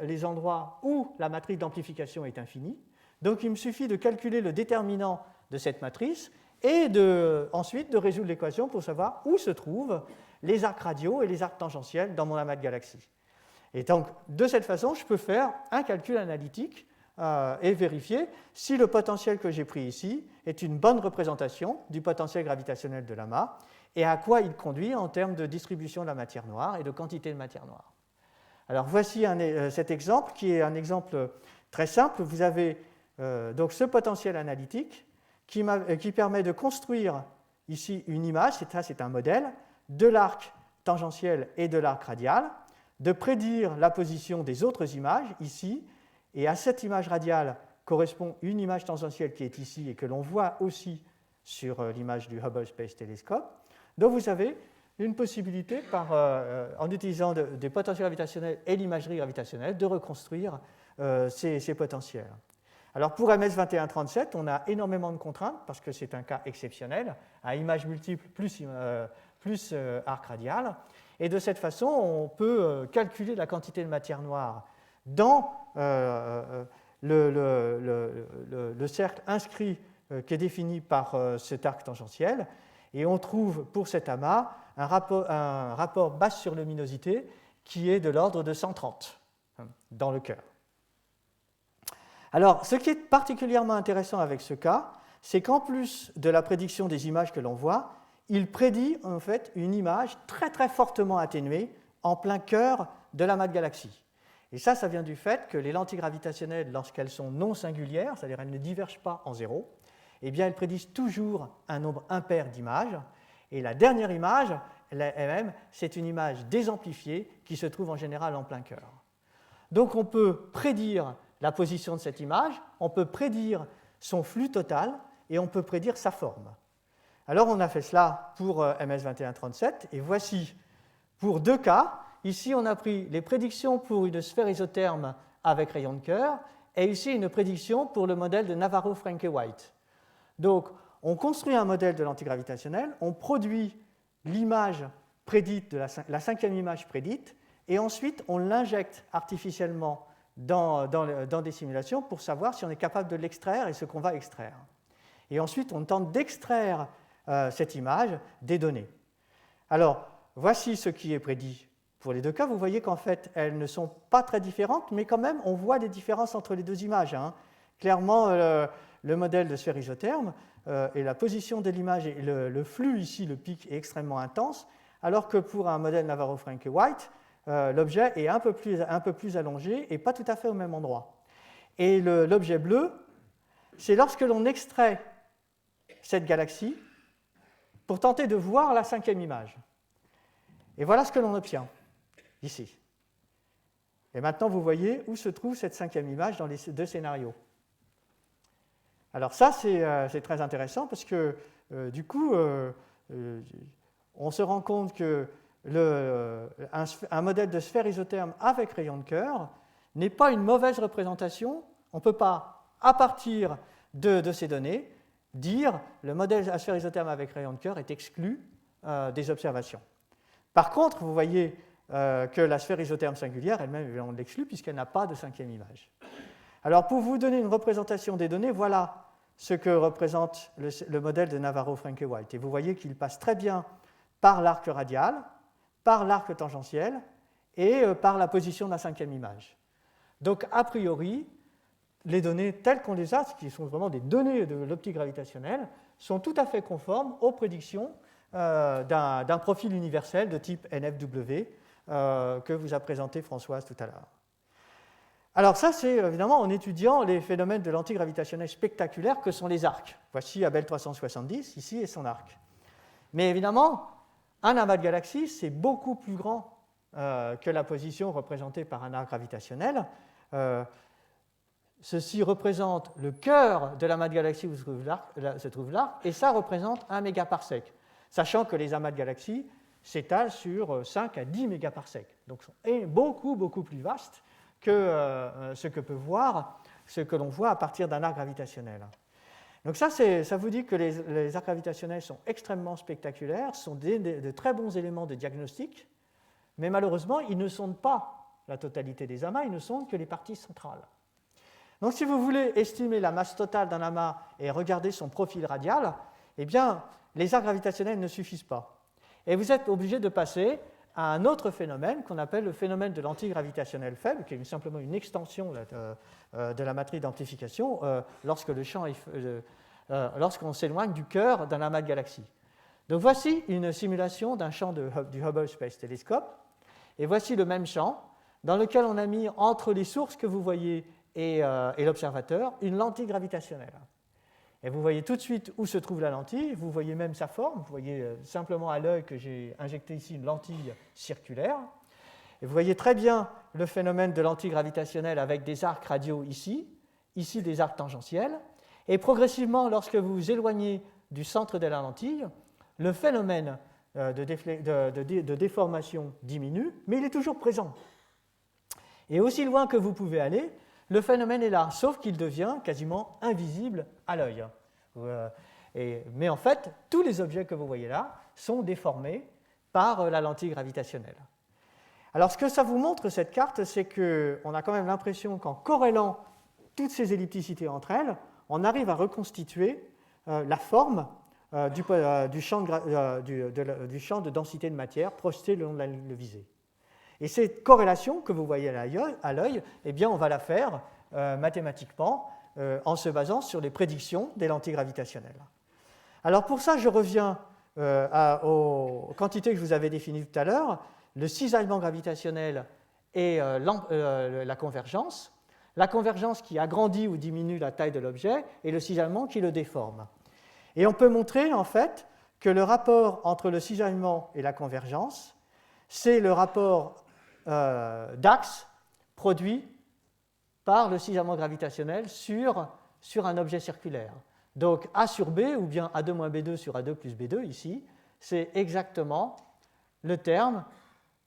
les endroits où la matrice d'amplification est infinie. Donc il me suffit de calculer le déterminant de cette matrice et ensuite de résoudre l'équation pour savoir où se trouvent les arcs radiaux et les arcs tangentiels dans mon amas de galaxies. Et donc, de cette façon, je peux faire un calcul analytique et vérifier si le potentiel que j'ai pris ici est une bonne représentation du potentiel gravitationnel de l'amas et à quoi il conduit en termes de distribution de la matière noire et de quantité de matière noire. Alors, voici cet exemple qui est un exemple très simple. Vous avez donc ce potentiel analytique qui permet de construire ici une image, ça c'est un modèle, de l'arc tangentiel et de l'arc radial, de prédire la position des autres images ici, et à cette image radiale correspond une image tangentielle qui est ici et que l'on voit aussi sur l'image du Hubble Space Telescope. Donc vous avez une possibilité, en utilisant des potentiels gravitationnels et l'imagerie gravitationnelle, de reconstruire ces potentiels. Alors pour MS2137, on a énormément de contraintes parce que c'est un cas exceptionnel, à image multiple plus arc radial. Et de cette façon, on peut calculer la quantité de matière noire dans le cercle inscrit qui est défini par cet arc tangentiel. Et on trouve pour cet amas un rapport basse sur luminosité qui est de l'ordre de 130 dans le cœur. Alors, ce qui est particulièrement intéressant avec ce cas, c'est qu'en plus de la prédiction des images que l'on voit, il prédit en fait une image très très fortement atténuée en plein cœur de l'amas de galaxies. Et ça vient du fait que les lentilles gravitationnelles, lorsqu'elles sont non singulières, c'est-à-dire elles ne divergent pas en zéro, eh bien elles prédisent toujours un nombre impair d'images. Et la dernière image, elle-même, c'est une image désamplifiée qui se trouve en général en plein cœur. Donc on peut prédire la position de cette image, on peut prédire son flux total et on peut prédire sa forme. Alors on a fait cela pour MS2137 et voici pour deux cas. Ici on a pris les prédictions pour une sphère isotherme avec rayon de cœur et ici une prédiction pour le modèle de Navarro-Franke-White. Donc on construit un modèle de l'antigravitationnel, on produit l'image prédite, la cinquième image prédite et ensuite on l'injecte artificiellement dans des simulations pour savoir si on est capable de l'extraire et ce qu'on va extraire. Et ensuite on tente d'extraire cette image des données. Alors, voici ce qui est prédit pour les deux cas. Vous voyez qu'en fait, elles ne sont pas très différentes, mais quand même, on voit des différences entre les deux images. Clairement, le modèle de sphère isotherme et la position de l'image et le flux ici, le pic, est extrêmement intense, alors que pour un modèle Navarro-Franke-White, l'objet est un peu plus allongé et pas tout à fait au même endroit. Et l'objet bleu, c'est lorsque l'on extrait cette galaxie pour tenter de voir la cinquième image. Et voilà ce que l'on obtient, ici. Et maintenant, vous voyez où se trouve cette cinquième image dans les deux scénarios. Alors ça, c'est très intéressant parce que, du coup, on se rend compte que un modèle de sphère isotherme avec rayon de cœur n'est pas une mauvaise représentation. On ne peut pas, à partir de ces données, dire le modèle à sphère isotherme avec rayon de cœur est exclu des observations. Par contre, vous voyez que la sphère isotherme singulière, elle-même, on l'exclut puisqu'elle n'a pas de cinquième image. Alors, pour vous donner une représentation des données, voilà ce que représente le modèle de Navarro-Franke-White. Et vous voyez qu'il passe très bien par l'arc radial, par l'arc tangentiel et par la position de la cinquième image. Donc, a priori, les données telles qu'on les a, qui sont vraiment des données de l'optique gravitationnelle, sont tout à fait conformes aux prédictions d'un profil universel de type NFW que vous a présenté Françoise tout à l'heure. Alors ça, c'est évidemment en étudiant les phénomènes de lentille gravitationnelle spectaculaires que sont les arcs. Voici Abel 370, ici, et son arc. Mais évidemment, un amas de galaxies, c'est beaucoup plus grand que la position représentée par un arc gravitationnel. Ceci représente le cœur de l'amas de galaxies où se trouve l'arc, et ça représente 1 mégaparsec, sachant que les amas de galaxies s'étalent sur 5 à 10 mégaparsecs, donc sont beaucoup, beaucoup plus vastes que ce que l'on voit à partir d'un arc gravitationnel. Donc ça vous dit que les arcs gravitationnels sont extrêmement spectaculaires, sont de très bons éléments de diagnostic, mais malheureusement, ils ne sondent pas la totalité des amas, ils ne sondent que les parties centrales. Donc si vous voulez estimer la masse totale d'un amas et regarder son profil radial, eh bien, les arcs gravitationnels ne suffisent pas. Et vous êtes obligé de passer à un autre phénomène qu'on appelle le phénomène de l'antique gravitationnel faible, qui est simplement une extension de la matrice d'amplification lorsqu'on s'éloigne du cœur d'un amas de galaxies. Donc voici une simulation d'un champ du Hubble Space Telescope, et voici le même champ dans lequel on a mis entre les sources que vous voyez et l'observateur une lentille gravitationnelle. Et vous voyez tout de suite où se trouve la lentille, vous voyez même sa forme, vous voyez simplement à l'œil que j'ai injecté ici une lentille circulaire. Et vous voyez très bien le phénomène de lentille gravitationnelle avec des arcs radiaux ici des arcs tangentiels. Et progressivement, lorsque vous vous éloignez du centre de la lentille, le phénomène de déformation diminue, mais il est toujours présent. Et aussi loin que vous pouvez aller, le phénomène est là, sauf qu'il devient quasiment invisible à l'œil. Mais en fait, tous les objets que vous voyez là sont déformés par la lentille gravitationnelle. Alors, ce que ça vous montre, cette carte, c'est qu'on a quand même l'impression qu'en corrélant toutes ces ellipticités entre elles, on arrive à reconstituer la forme du champ de densité de matière projeté le long de la ligne visée. Et cette corrélation que vous voyez à l'œil, eh bien, on va la faire mathématiquement en se basant sur les prédictions des lentilles gravitationnelles. Alors pour ça, je reviens aux quantités que je vous avais définies tout à l'heure, le cisaillement gravitationnel et la convergence. La convergence qui agrandit ou diminue la taille de l'objet et le cisaillement qui le déforme. Et on peut montrer en fait que le rapport entre le cisaillement et la convergence, c'est le rapport d'axe produit par le cisaillement gravitationnel sur un objet circulaire. Donc A sur B, ou bien A2-B2 sur A2 plus B2, ici, c'est exactement le terme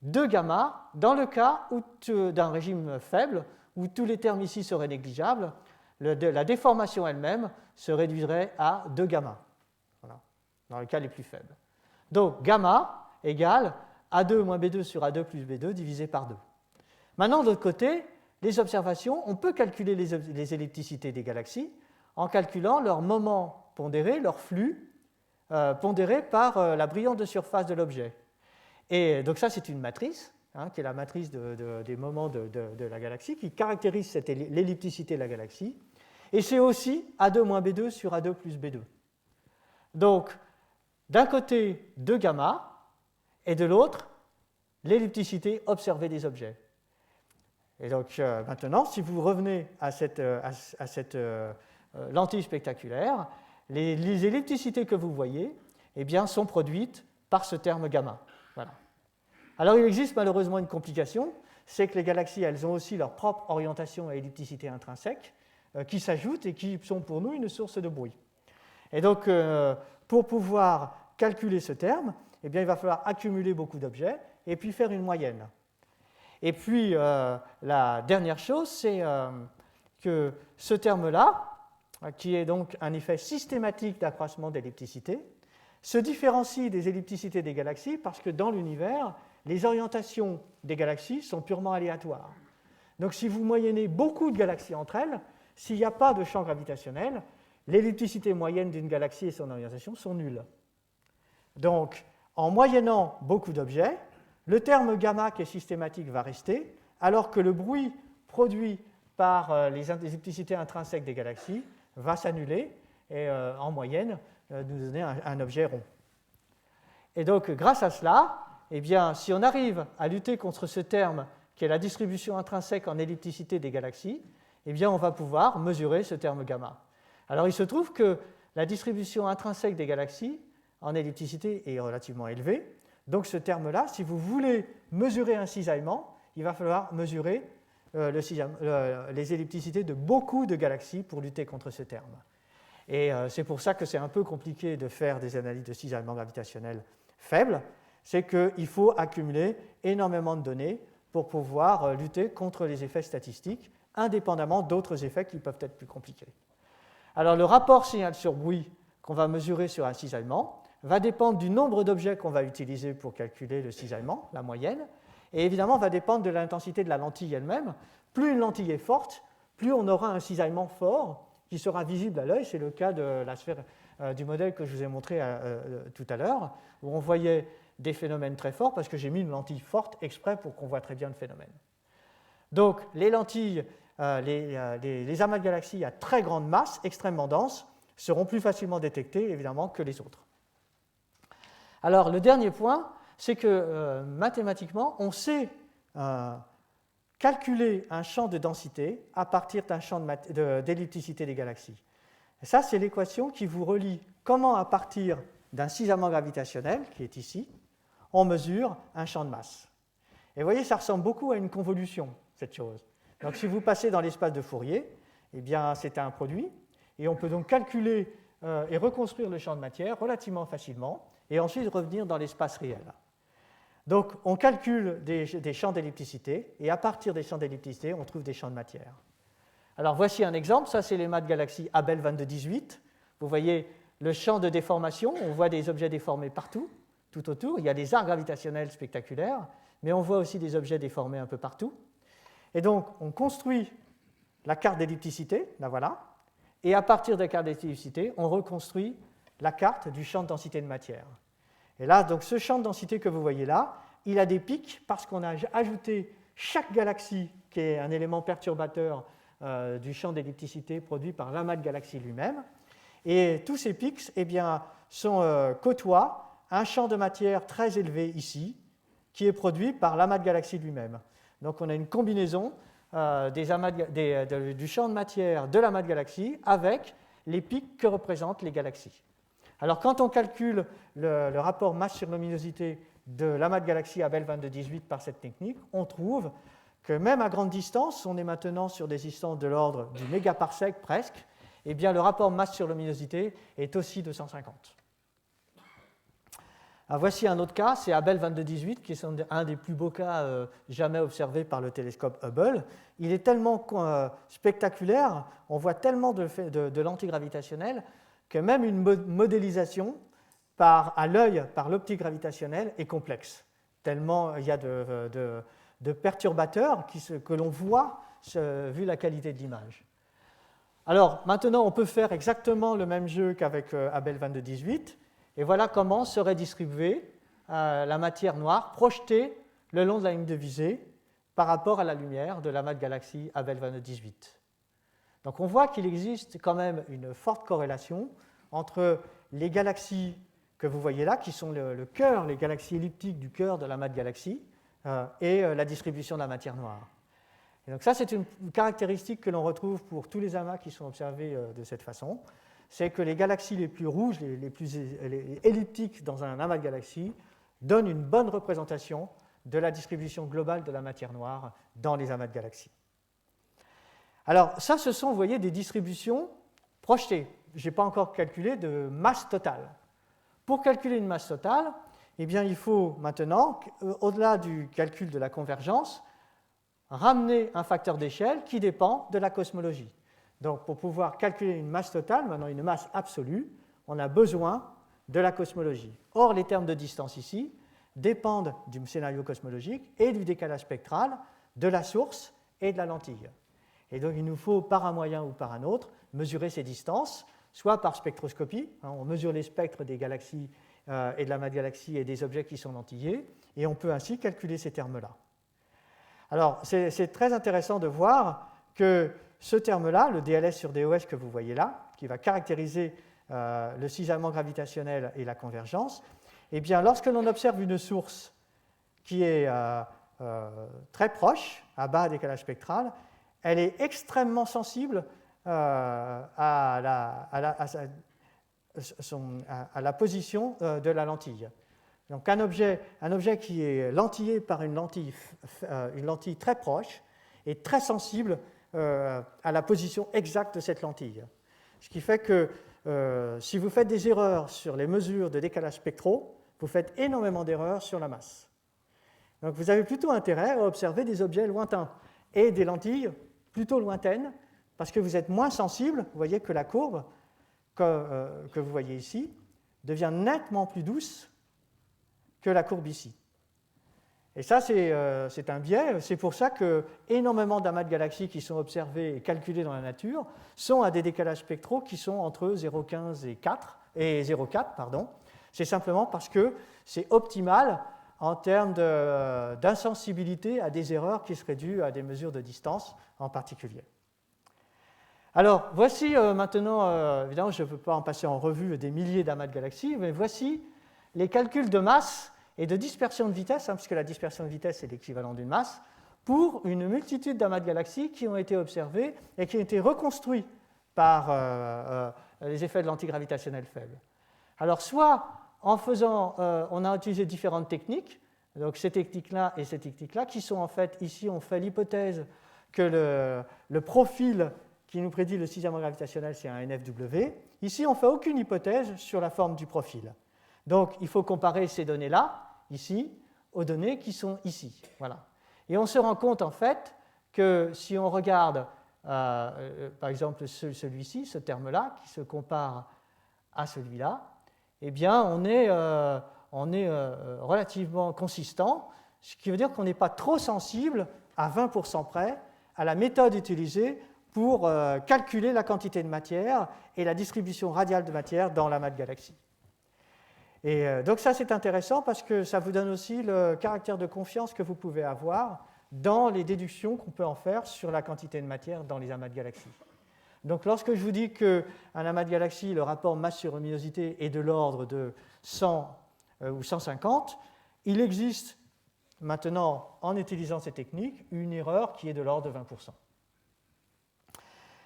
de gamma dans le cas d'un régime faible, où tous les termes ici seraient négligeables, la déformation elle-même se réduirait à 2 gamma, voilà, dans le cas les plus faibles. Donc gamma égale A2 moins B2 sur A2 plus B2 divisé par 2. Maintenant, de l'autre côté, les observations, on peut calculer les ellipticités des galaxies en calculant leur moment pondéré, leur flux pondéré par la brillance de surface de l'objet. Et donc ça, c'est une matrice, qui est la matrice des moments de la galaxie, qui caractérise l'ellipticité de la galaxie. Et c'est aussi A2 moins B2 sur A2 plus B2. Donc, d'un côté, 2 gamma, et de l'autre, l'ellipticité observée des objets. Et donc, maintenant, si vous revenez à cette lentille spectaculaire, les ellipticités que vous voyez eh bien, sont produites par ce terme gamma. Voilà. Alors, il existe malheureusement une complication, c'est que les galaxies, elles ont aussi leur propre orientation à ellipticité intrinsèque, qui s'ajoutent et qui sont pour nous une source de bruit. Et donc, pour pouvoir calculer ce terme, eh bien, il va falloir accumuler beaucoup d'objets et puis faire une moyenne. Et puis, la dernière chose, c'est que ce terme-là, qui est donc un effet systématique d'accroissement d'ellipticité, se différencie des ellipticités des galaxies parce que dans l'univers, les orientations des galaxies sont purement aléatoires. Donc, si vous moyennez beaucoup de galaxies entre elles, s'il n'y a pas de champ gravitationnel, l'ellipticité moyenne d'une galaxie et son orientation sont nulles. Donc, en moyennant beaucoup d'objets, le terme gamma qui est systématique va rester, alors que le bruit produit par les ellipticités intrinsèques des galaxies va s'annuler et en moyenne nous donner un objet rond. Et donc, grâce à cela, eh bien, si on arrive à lutter contre ce terme qui est la distribution intrinsèque en ellipticité des galaxies, eh bien, on va pouvoir mesurer ce terme gamma. Alors, il se trouve que la distribution intrinsèque des galaxies en ellipticité est relativement élevée. Donc, ce terme-là, si vous voulez mesurer un cisaillement, il va falloir mesurer les ellipticités de beaucoup de galaxies pour lutter contre ce terme. Et c'est pour ça que c'est un peu compliqué de faire des analyses de cisaillement gravitationnel faibles. C'est qu'il faut accumuler énormément de données pour pouvoir lutter contre les effets statistiques, indépendamment d'autres effets qui peuvent être plus compliqués. Alors le rapport signal sur bruit qu'on va mesurer sur un cisaillement va dépendre du nombre d'objets qu'on va utiliser pour calculer le cisaillement, la moyenne, et évidemment va dépendre de l'intensité de la lentille elle-même. Plus une lentille est forte, plus on aura un cisaillement fort qui sera visible à l'œil. C'est le cas de la sphère du modèle que je vous ai montré tout à l'heure, où on voyait des phénomènes très forts parce que j'ai mis une lentille forte exprès pour qu'on voit très bien le phénomène. Donc les lentilles, les amas de galaxies à très grande masse, extrêmement denses, seront plus facilement détectés évidemment que les autres. Alors le dernier point, c'est que mathématiquement, on sait calculer un champ de densité à partir d'un champ d'ellipticité des galaxies. Et ça, c'est l'équation qui vous relie comment, à partir d'un cisaillement gravitationnel, qui est ici, on mesure un champ de masse. Et vous voyez, ça ressemble beaucoup à une convolution, cette chose. Donc si vous passez dans l'espace de Fourier, eh bien, c'est un produit, et on peut donc calculer et reconstruire le champ de matière relativement facilement, et ensuite revenir dans l'espace réel. Donc, on calcule des champs d'ellipticité, et à partir des champs d'ellipticité, on trouve des champs de matière. Alors, voici un exemple. Ça, c'est l'amas de galaxie Abell 2218. Vous voyez le champ de déformation. On voit des objets déformés partout, tout autour. Il y a des arcs gravitationnels spectaculaires, mais on voit aussi des objets déformés un peu partout. Et donc, on construit la carte d'ellipticité, la voilà, et à partir de la carte d'ellipticité, on reconstruit la carte du champ de densité de matière. Et là, donc, ce champ de densité que vous voyez là, il a des pics parce qu'on a ajouté chaque galaxie, qui est un élément perturbateur du champ d'ellipticité produit par l'amas de galaxies lui-même. Et tous ces pics eh bien, côtoient un champ de matière très élevé ici, qui est produit par l'amas de galaxies lui-même. Donc on a une combinaison du champ de matière de l'amas de galaxies avec les pics que représentent les galaxies. Alors, quand on calcule le rapport masse sur luminosité de l'amas de galaxies Abell 2218 par cette technique, on trouve que même à grande distance, on est maintenant sur des distances de l'ordre du mégaparsec presque, eh bien le rapport masse sur luminosité est aussi de 150. Alors, voici un autre cas, c'est Abell 2218, qui est un des plus beaux cas jamais observés par le télescope Hubble. Il est tellement spectaculaire, on voit tellement de lentilles gravitationnelles, que même une modélisation à l'œil par l'optique gravitationnelle est complexe, tellement il y a de perturbateurs que l'on voit vu la qualité de l'image. Alors maintenant, on peut faire exactement le même jeu qu'avec Abell 2218, et voilà comment serait distribuée la matière noire projetée le long de la ligne de visée par rapport à la lumière de l'amas de galaxies Abell 2218. Donc on voit qu'il existe quand même une forte corrélation entre les galaxies que vous voyez là, qui sont le cœur, les galaxies elliptiques du cœur de l'amas de galaxies, et la distribution de la matière noire. Et donc ça, c'est une caractéristique que l'on retrouve pour tous les amas qui sont observés de cette façon, c'est que les galaxies les plus rouges, les plus elliptiques dans un amas de galaxies, donnent une bonne représentation de la distribution globale de la matière noire dans les amas de galaxies. Alors ça, ce sont, vous voyez, des distributions projetées. Je n'ai pas encore calculé de masse totale. Pour calculer une masse totale, eh bien, il faut maintenant, au-delà du calcul de la convergence, ramener un facteur d'échelle qui dépend de la cosmologie. Donc, pour pouvoir calculer une masse totale, maintenant une masse absolue, on a besoin de la cosmologie. Or, les termes de distance ici dépendent du scénario cosmologique et du décalage spectral de la source et de la lentille. Et donc, il nous faut, par un moyen ou par un autre, mesurer ces distances, soit par spectroscopie, on mesure les spectres des galaxies et de l'amas de galaxies et des objets qui sont lentillés, et on peut ainsi calculer ces termes-là. Alors, c'est très intéressant de voir que ce terme-là, le DLS sur DOS que vous voyez là, qui va caractériser le cisaillement gravitationnel et la convergence, eh bien, lorsque l'on observe une source qui est très proche, à bas décalage spectral, elle est extrêmement sensible à la position de la lentille. Donc un objet qui est lentillé par une lentille très proche est très sensible à la position exacte de cette lentille. Ce qui fait que si vous faites des erreurs sur les mesures de décalage spectraux, vous faites énormément d'erreurs sur la masse. Donc vous avez plutôt intérêt à observer des objets lointains et des lentilles plutôt lointaines, parce que vous êtes moins sensible. Vous voyez que la courbe que vous voyez ici devient nettement plus douce que la courbe ici. Et ça, c'est un biais. C'est pour ça que énormément d'amas de galaxies qui sont observés et calculés dans la nature sont à des décalages spectraux qui sont entre 0,15 et 0,4. Pardon. C'est simplement parce que c'est optimal en termes d'insensibilité à des erreurs qui seraient dues à des mesures de distance en particulier. Alors, voici maintenant, évidemment, je ne peux pas en passer en revue des milliers d'amas de galaxies, mais voici les calculs de masse et de dispersion de vitesse, puisque la dispersion de vitesse est l'équivalent d'une masse, pour une multitude d'amas de galaxies qui ont été observés et qui ont été reconstruits par les effets de l'antigravitationnel faible. Alors, soit en faisant, on a utilisé différentes techniques, donc ces techniques-là et ces techniques-là, qui sont en fait, ici, on fait l'hypothèse que le profil qui nous prédit le sixième gravitationnel, c'est un NFW. Ici, on ne fait aucune hypothèse sur la forme du profil. Donc, il faut comparer ces données-là, ici, aux données qui sont ici. Voilà. Et on se rend compte, en fait, que si on regarde, par exemple, celui-ci, ce terme-là, qui se compare à celui-là, eh bien, on est relativement consistant, ce qui veut dire qu'on n'est pas trop sensible, à 20% près, à la méthode utilisée pour calculer la quantité de matière et la distribution radiale de matière dans l'amas de galaxies. Et donc ça, c'est intéressant parce que ça vous donne aussi le caractère de confiance que vous pouvez avoir dans les déductions qu'on peut en faire sur la quantité de matière dans les amas de galaxies. Donc lorsque je vous dis qu'un amas de galaxies, le rapport masse sur luminosité est de l'ordre de 100 ou 150, il existe maintenant, en utilisant ces techniques, une erreur qui est de l'ordre de 20%.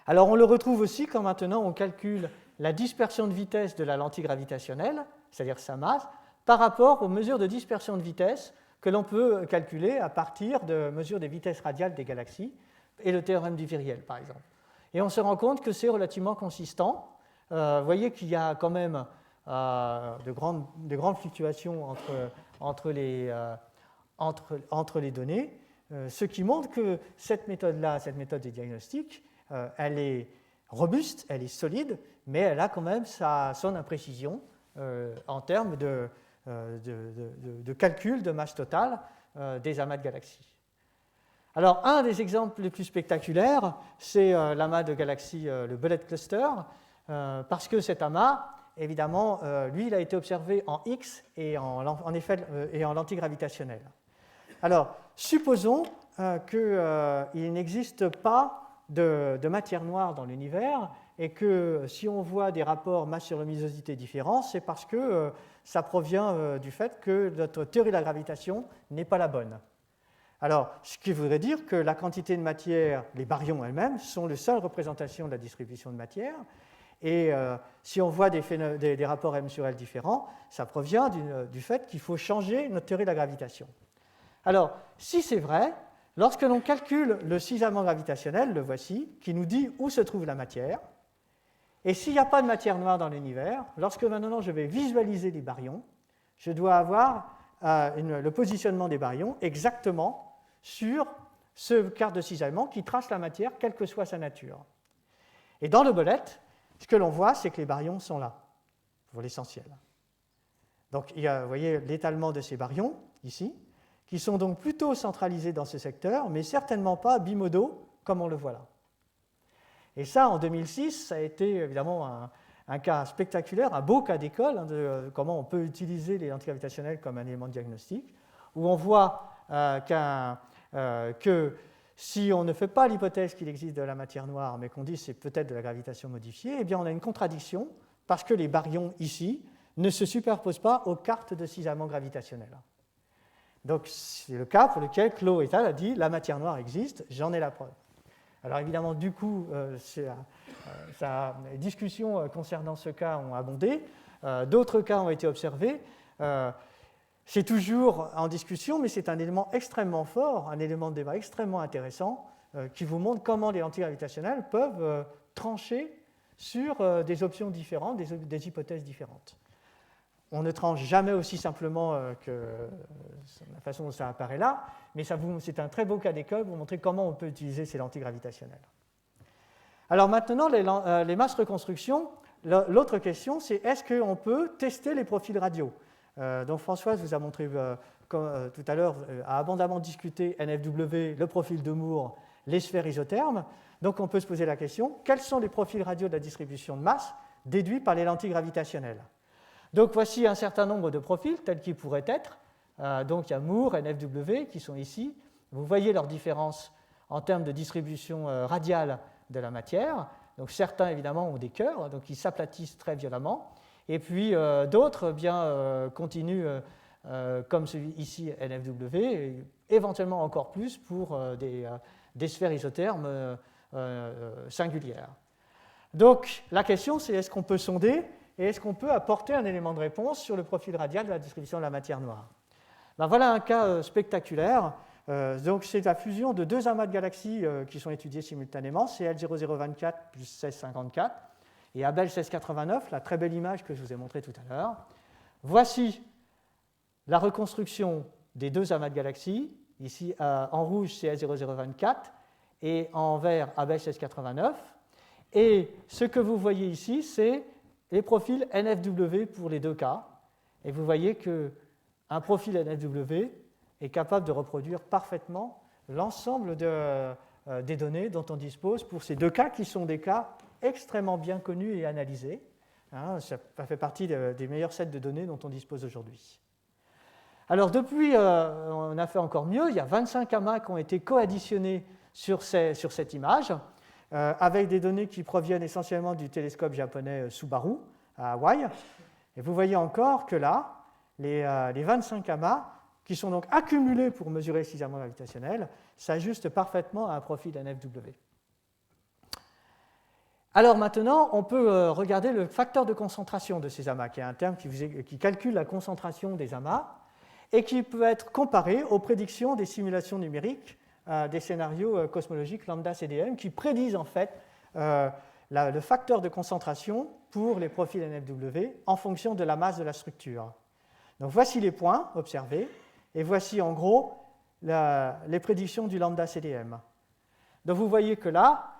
Alors on le retrouve aussi quand maintenant on calcule la dispersion de vitesse de la lentille gravitationnelle, c'est-à-dire sa masse, par rapport aux mesures de dispersion de vitesse que l'on peut calculer à partir de mesures des vitesses radiales des galaxies et le théorème du Viriel, par exemple. Et on se rend compte que c'est relativement consistant. Vous voyez qu'il y a quand même de grandes fluctuations entre les données, ce qui montre que cette méthode-là, cette méthode des diagnostics, elle est robuste, elle est solide, mais elle a quand même son imprécision en termes de calcul de masse totale des amas de galaxies. Alors, un des exemples les plus spectaculaires, c'est l'amas de galaxies, le Bullet Cluster, parce que cet amas, évidemment, lui, il a été observé en X et en lentille gravitationnelle. Alors, supposons qu'il n'existe pas de matière noire dans l'univers et que si on voit des rapports masse sur luminosité différents, c'est parce que ça provient du fait que notre théorie de la gravitation n'est pas la bonne. Alors, ce qui voudrait dire que la quantité de matière, les baryons elles-mêmes, sont les seules représentations de la distribution de matière. Et si on voit des rapports M sur L différents, ça provient du fait qu'il faut changer notre théorie de la gravitation. Alors, si c'est vrai, lorsque l'on calcule le cisaillement gravitationnel, le voici, qui nous dit où se trouve la matière, et s'il n'y a pas de matière noire dans l'univers, lorsque maintenant je vais visualiser les baryons, je dois avoir le positionnement des baryons exactement sur ce quart de cisaillement qui trace la matière, quelle que soit sa nature. Et dans le bullet, ce que l'on voit, c'est que les baryons sont là, pour l'essentiel. Donc, il y a, vous voyez, l'étalement de ces baryons, ici, qui sont donc plutôt centralisés dans ce secteur, mais certainement pas bimodaux, comme on le voit là. Et ça, en 2006, ça a été évidemment un cas spectaculaire, un beau cas d'école de comment on peut utiliser les lentilles gravitationnelles comme un élément de diagnostic, où on voit que si on ne fait pas l'hypothèse qu'il existe de la matière noire, mais qu'on dit que c'est peut-être de la gravitation modifiée, eh bien on a une contradiction, parce que les baryons ici ne se superposent pas aux cartes de cisaillement gravitationnel. Donc c'est le cas pour lequel Clos et al. A dit la matière noire existe, j'en ai la preuve. Alors évidemment, du coup, les discussions concernant ce cas ont abondé, d'autres cas ont été observés. C'est toujours en discussion, mais c'est un élément extrêmement fort, un élément de débat extrêmement intéressant qui vous montre comment les lentilles gravitationnelles peuvent trancher sur des options différentes, des hypothèses différentes. on ne tranche jamais aussi simplement que la façon dont ça apparaît là, mais c'est un très beau cas d'école pour montrer comment on peut utiliser ces lentilles gravitationnelles. Alors maintenant, les masses reconstruction, l'autre question, c'est est-ce qu'on peut tester les profils radio? Donc Françoise vous a montré tout à l'heure, a abondamment discuté NFW, le profil de Moore, les sphères isothermes. Donc on peut se poser la question, quels sont les profils radio de la distribution de masse déduits par les lentilles gravitationnelles? Donc voici un certain nombre de profils tels qu'ils pourraient être. Donc il y a Moore, NFW qui sont ici. Vous voyez leurs différences en termes de distribution radiale de la matière. Donc certains évidemment ont des cœurs, donc ils s'aplatissent très violemment. Et puis d'autres continuent comme celui ici NFW, et éventuellement encore plus pour des sphères isothermes singulières. Donc la question c'est est-ce qu'on peut sonder et est-ce qu'on peut apporter un élément de réponse sur le profil radial de la distribution de la matière noire? Ben voilà un cas spectaculaire. Donc c'est la fusion de deux amas de galaxies qui sont étudiés simultanément, CL0024 plus 1654 et Abell 1689, la très belle image que je vous ai montrée tout à l'heure. Voici la reconstruction des deux amas de galaxies, ici en rouge CL0024 et en vert Abell 1689. Et ce que vous voyez ici, c'est les profils NFW pour les deux cas. Et vous voyez qu'un profil NFW est capable de reproduire parfaitement l'ensemble des données dont on dispose pour ces deux cas qui sont des cas extrêmement bien connus et analysés. Ça fait partie des meilleurs sets de données dont on dispose aujourd'hui. Alors depuis, on a fait encore mieux. Il y a 25 amas qui ont été coadditionnés sur cette image, avec des données qui proviennent essentiellement du télescope japonais Subaru à Hawaï. Et vous voyez encore que là, les 25 amas, qui sont donc accumulés pour mesurer le cisaillement gravitationnel, s'ajustent parfaitement à un profil NFW. Alors maintenant, on peut regarder le facteur de concentration de ces amas, qui est un terme qui calcule la concentration des amas et qui peut être comparé aux prédictions des simulations numériques des scénarios cosmologiques lambda CDM qui prédisent en fait le facteur de concentration pour les profils NFW en fonction de la masse de la structure. Donc voici les points observés et voici en gros les prédictions du lambda CDM. Donc vous voyez que là,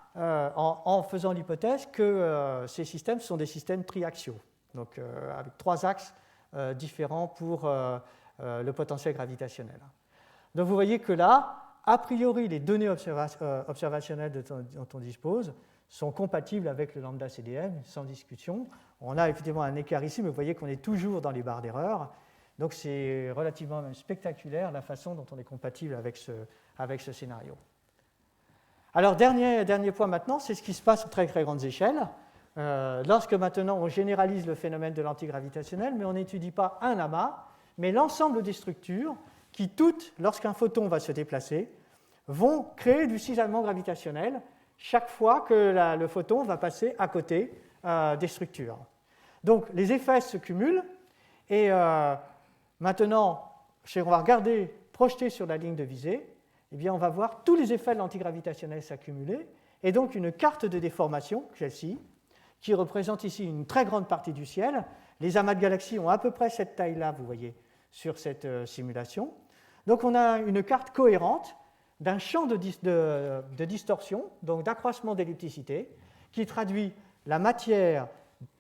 en faisant l'hypothèse que ces systèmes sont des systèmes triaxiaux, donc avec trois axes différents pour le potentiel gravitationnel. Donc vous voyez que là, a priori, les données observationnelles dont on dispose sont compatibles avec le lambda CDM, sans discussion. On a effectivement un écart ici, mais vous voyez qu'on est toujours dans les barres d'erreur. Donc c'est relativement même spectaculaire la façon dont on est compatible avec ce scénario. Alors dernier point maintenant, c'est ce qui se passe aux très très grandes échelles. Lorsque maintenant on généralise le phénomène de l'antigravitationnel, mais on n'étudie pas un amas, mais l'ensemble des structures qui toutes, lorsqu'un photon va se déplacer, vont créer du cisaillement gravitationnel chaque fois que le photon va passer à côté des structures. Donc les effets se cumulent et maintenant, si on va regarder projeté sur la ligne de visée, eh bien, on va voir tous les effets de l'antigravitationnel s'accumuler et donc une carte de déformation, celle-ci, qui représente ici une très grande partie du ciel. Les amas de galaxies ont à peu près cette taille-là, vous voyez, sur cette simulation. Donc on a une carte cohérente d'un champ de distorsion, donc d'accroissement d'ellipticité, qui traduit la matière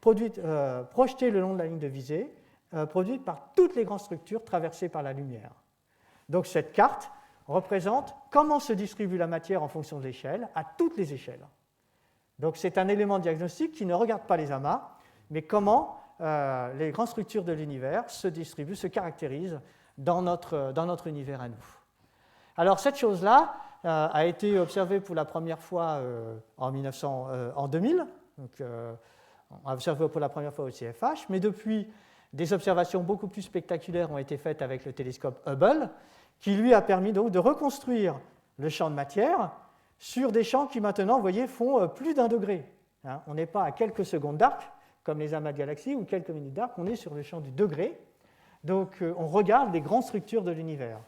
projetée le long de la ligne de visée, produite par toutes les grandes structures traversées par la lumière. Donc cette carte représente comment se distribue la matière en fonction de l'échelle, à toutes les échelles. Donc c'est un élément diagnostique qui ne regarde pas les amas, mais comment les grandes structures de l'univers se distribuent, se caractérisent dans notre univers à nous. Alors cette chose-là a été observée pour la première fois en 2000, donc, on a observé pour la première fois au CFH, mais depuis, des observations beaucoup plus spectaculaires ont été faites avec le télescope Hubble, qui lui a permis donc de reconstruire le champ de matière sur des champs qui maintenant, vous voyez, font plus d'1 degré. On n'est pas à quelques secondes d'arc, comme les amas de galaxies, ou quelques minutes d'arc, on est sur le champ du degré. Donc on regarde les grandes structures de l'univers.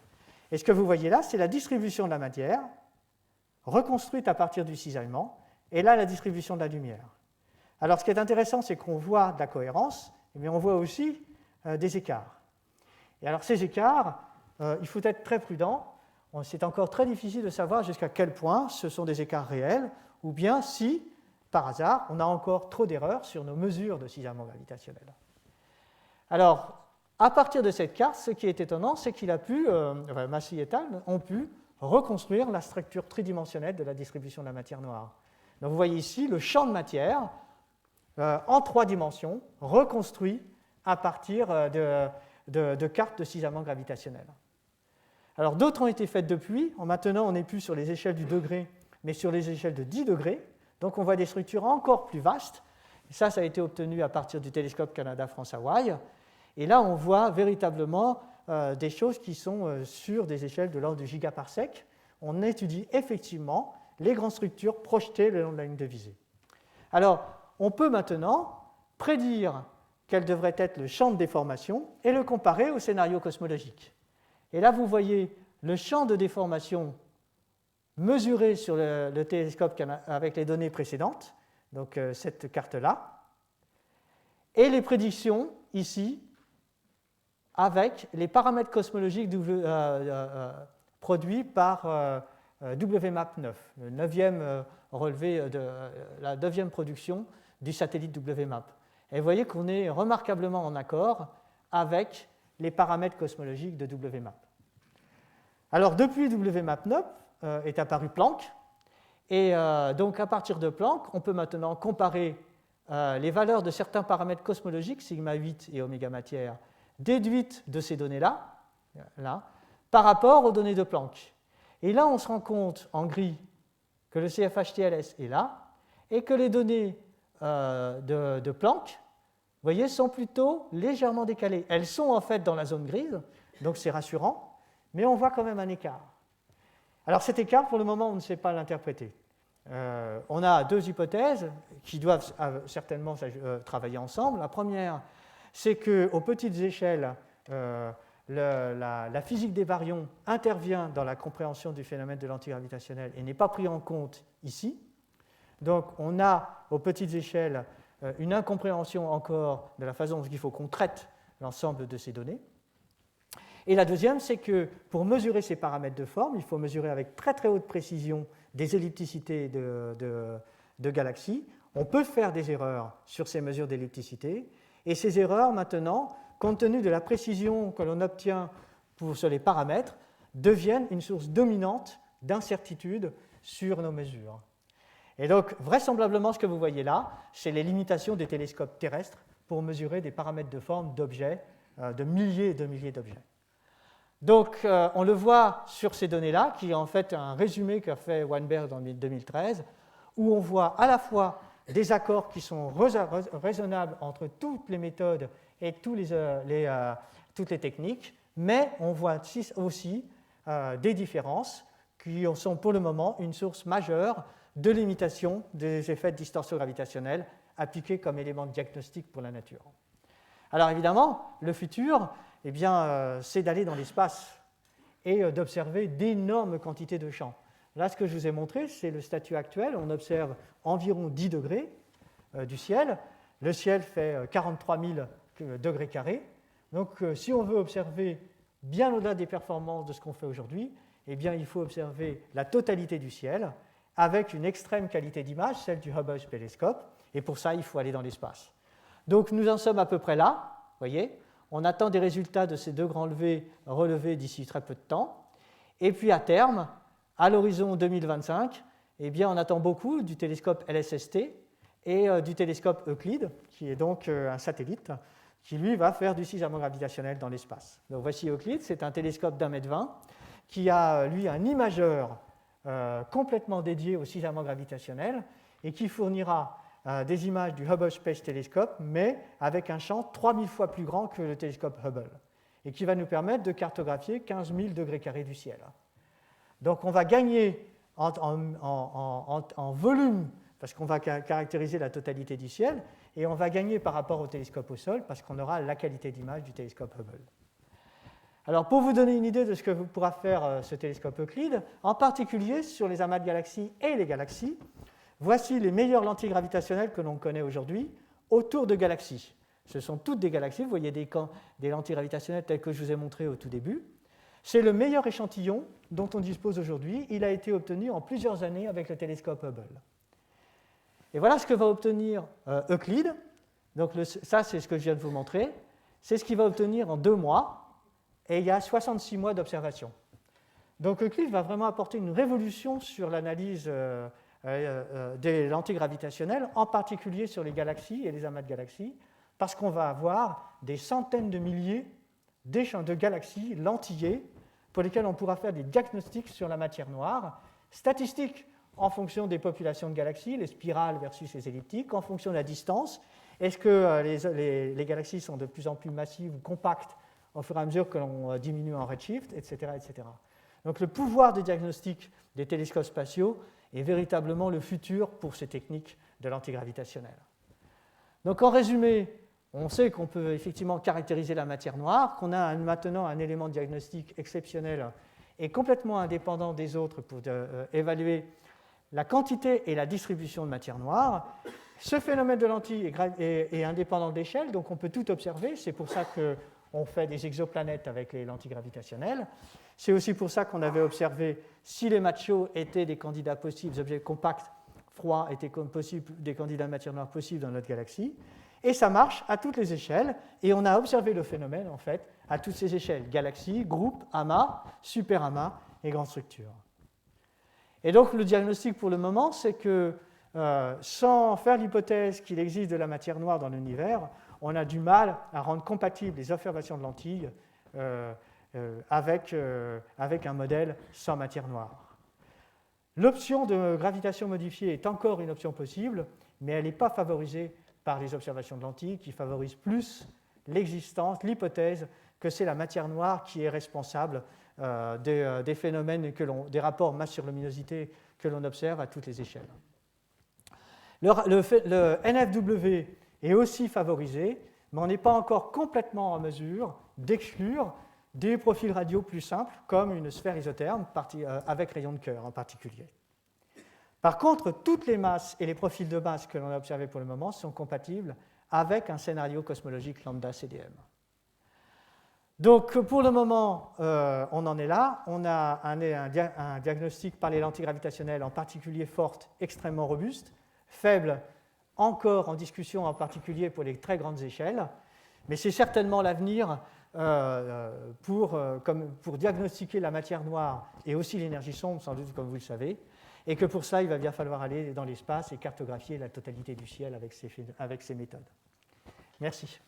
Et ce que vous voyez là, c'est la distribution de la matière, reconstruite à partir du cisaillement, et là, la distribution de la lumière. Alors ce qui est intéressant, c'est qu'on voit de la cohérence, mais on voit aussi des écarts. Et alors ces écarts, il faut être très prudent. C'est encore très difficile de savoir jusqu'à quel point ce sont des écarts réels, ou bien si, par hasard, on a encore trop d'erreurs sur nos mesures de cisaillement gravitationnel. Alors, à partir de cette carte, ce qui est étonnant, c'est qu'il a pu, Massey et al. Ont pu reconstruire la structure tridimensionnelle de la distribution de la matière noire. Donc vous voyez ici le champ de matière en 3 dimensions, reconstruit à partir de cartes de cisaillement gravitationnel. Alors d'autres ont été faites depuis. Maintenant, on n'est plus sur les échelles du degré, mais sur les échelles de 10 degrés. Donc on voit des structures encore plus vastes. Ça a été obtenu à partir du télescope Canada-France-Hawaï. Et là, on voit véritablement des choses qui sont sur des échelles de l'ordre du gigaparsec. On étudie effectivement les grandes structures projetées le long de la ligne de visée. Alors, on peut maintenant prédire quel devrait être le champ de déformation et le comparer au scénario cosmologique. Et là, vous voyez le champ de déformation mesuré sur le télescope avec les données précédentes, donc cette carte-là, et les prédictions ici avec les paramètres cosmologiques produits par WMAP-9, le 9e relevé de la 9e production du satellite WMAP. Et vous voyez qu'on est remarquablement en accord avec les paramètres cosmologiques de WMAP. Alors, depuis WMAP-9 est apparu Planck, et donc à partir de Planck, on peut maintenant comparer les valeurs de certains paramètres cosmologiques, sigma 8 et oméga matière, déduites de ces données-là, par rapport aux données de Planck. Et là, on se rend compte en gris que le CFHTLS est là, et que les données de Planck, vous voyez, sont plutôt légèrement décalées. Elles sont en fait dans la zone grise, donc c'est rassurant, mais on voit quand même un écart. Alors cet écart, pour le moment, on ne sait pas l'interpréter. On a 2 hypothèses qui doivent certainement travailler ensemble. La première, c'est qu'aux petites échelles, la physique des baryons intervient dans la compréhension du phénomène de l'antigravitationnel et n'est pas pris en compte ici. Donc on a aux petites échelles une incompréhension encore de la façon dont il faut qu'on traite l'ensemble de ces données. Et la deuxième, c'est que pour mesurer ces paramètres de forme, il faut mesurer avec très très haute précision des ellipticités de galaxies. On peut faire des erreurs sur ces mesures d'ellipticité, et ces erreurs, maintenant, compte tenu de la précision que l'on obtient sur les paramètres, deviennent une source dominante d'incertitude sur nos mesures. Et donc, vraisemblablement, ce que vous voyez là, c'est les limitations des télescopes terrestres pour mesurer des paramètres de forme d'objets, de milliers et de milliers d'objets. Donc, on le voit sur ces données-là, qui est en fait un résumé qu'a fait Weinberg en 2013, où on voit à la fois des accords qui sont raisonnables entre toutes les méthodes et toutes les techniques, mais on voit aussi des différences qui sont pour le moment une source majeure de limitation des effets de distorsion gravitationnelle appliqués comme élément de diagnostic pour la nature. Alors évidemment, le futur, c'est d'aller dans l'espace et d'observer d'énormes quantités de champs. Là, ce que je vous ai montré, c'est le statut actuel. On observe environ 10 degrés du ciel. Le ciel fait 43 000 degrés carrés. Donc, si on veut observer bien au-delà des performances de ce qu'on fait aujourd'hui, il faut observer la totalité du ciel avec une extrême qualité d'image, celle du Hubble télescope. Et pour ça, il faut aller dans l'espace. Donc, nous en sommes à peu près là. Vous voyez, on attend des résultats de ces 2 grands relevés d'ici très peu de temps. Et puis, à terme, à l'horizon 2025, on attend beaucoup du télescope LSST et du télescope Euclide, qui est donc un satellite, qui lui va faire du cisaillement gravitationnel dans l'espace. Donc voici Euclide, c'est un télescope d'1,20 m qui a lui un imageur complètement dédié au cisaillement gravitationnel et qui fournira des images du Hubble Space Telescope, mais avec un champ 3000 fois plus grand que le télescope Hubble, et qui va nous permettre de cartographier 15 000 degrés carrés du ciel. Donc on va gagner en volume, parce qu'on va caractériser la totalité du ciel, et on va gagner par rapport au télescope au sol, parce qu'on aura la qualité d'image du télescope Hubble. Alors pour vous donner une idée de ce que pourra faire ce télescope Euclide, en particulier sur les amas de galaxies et les galaxies, voici les meilleures lentilles gravitationnelles que l'on connaît aujourd'hui autour de galaxies. Ce sont toutes des galaxies. Vous voyez des lentilles gravitationnelles telles que je vous ai montré au tout début. C'est le meilleur échantillon dont on dispose aujourd'hui. Il a été obtenu en plusieurs années avec le télescope Hubble. Et voilà ce que va obtenir Euclide. Donc ça, c'est ce que je viens de vous montrer. C'est ce qu'il va obtenir en 2 mois. Et il y a 66 mois d'observation. Donc Euclide va vraiment apporter une révolution sur l'analyse des lentilles gravitationnelles, en particulier sur les galaxies et les amas de galaxies, parce qu'on va avoir des centaines de milliers de galaxies lentillées pour lesquelles on pourra faire des diagnostics sur la matière noire, statistiques en fonction des populations de galaxies, les spirales versus les elliptiques, en fonction de la distance. Est-ce que les galaxies sont de plus en plus massives ou compactes au fur et à mesure que l'on diminue en redshift, etc., etc. Donc le pouvoir de diagnostic des télescopes spatiaux est véritablement le futur pour ces techniques de l'antigravitationnelle. Donc en résumé, on sait qu'on peut effectivement caractériser la matière noire, qu'on a maintenant un élément de diagnostic exceptionnel et complètement indépendant des autres pour évaluer la quantité et la distribution de matière noire. Ce phénomène de lentille est indépendant de l'échelle, donc on peut tout observer. C'est pour ça qu'on fait des exoplanètes avec les lentilles gravitationnelles. C'est aussi pour ça qu'on avait observé si les machos étaient des candidats possibles, des objets compacts, froids, étaient des candidats de matière noire possibles dans notre galaxie. Et ça marche à toutes les échelles. Et on a observé le phénomène, en fait, à toutes ces échelles. Galaxies, groupes, amas, superamas et grandes structures. Et donc le diagnostic pour le moment, c'est que sans faire l'hypothèse qu'il existe de la matière noire dans l'univers, on a du mal à rendre compatibles les observations de lentilles avec un modèle sans matière noire. L'option de gravitation modifiée est encore une option possible, mais elle n'est pas favorisée par les observations de lentilles qui favorisent plus l'existence, l'hypothèse que c'est la matière noire qui est responsable des phénomènes, des rapports masse sur luminosité que l'on observe à toutes les échelles. Le NFW est aussi favorisé, mais on n'est pas encore complètement en mesure d'exclure des profils radio plus simples, comme une sphère isotherme avec rayon de Kerr en particulier. Par contre, toutes les masses et les profils de masse que l'on a observés pour le moment sont compatibles avec un scénario cosmologique lambda CDM. Donc, pour le moment, on en est là. On a un diagnostic par les lentilles gravitationnelles, en particulier fortes, extrêmement robuste, faible, encore en discussion, en particulier pour les très grandes échelles. Mais c'est certainement l'avenir pour diagnostiquer la matière noire et aussi l'énergie sombre, sans doute, comme vous le savez. Et que pour ça, il va bien falloir aller dans l'espace et cartographier la totalité du ciel avec ces méthodes. Merci.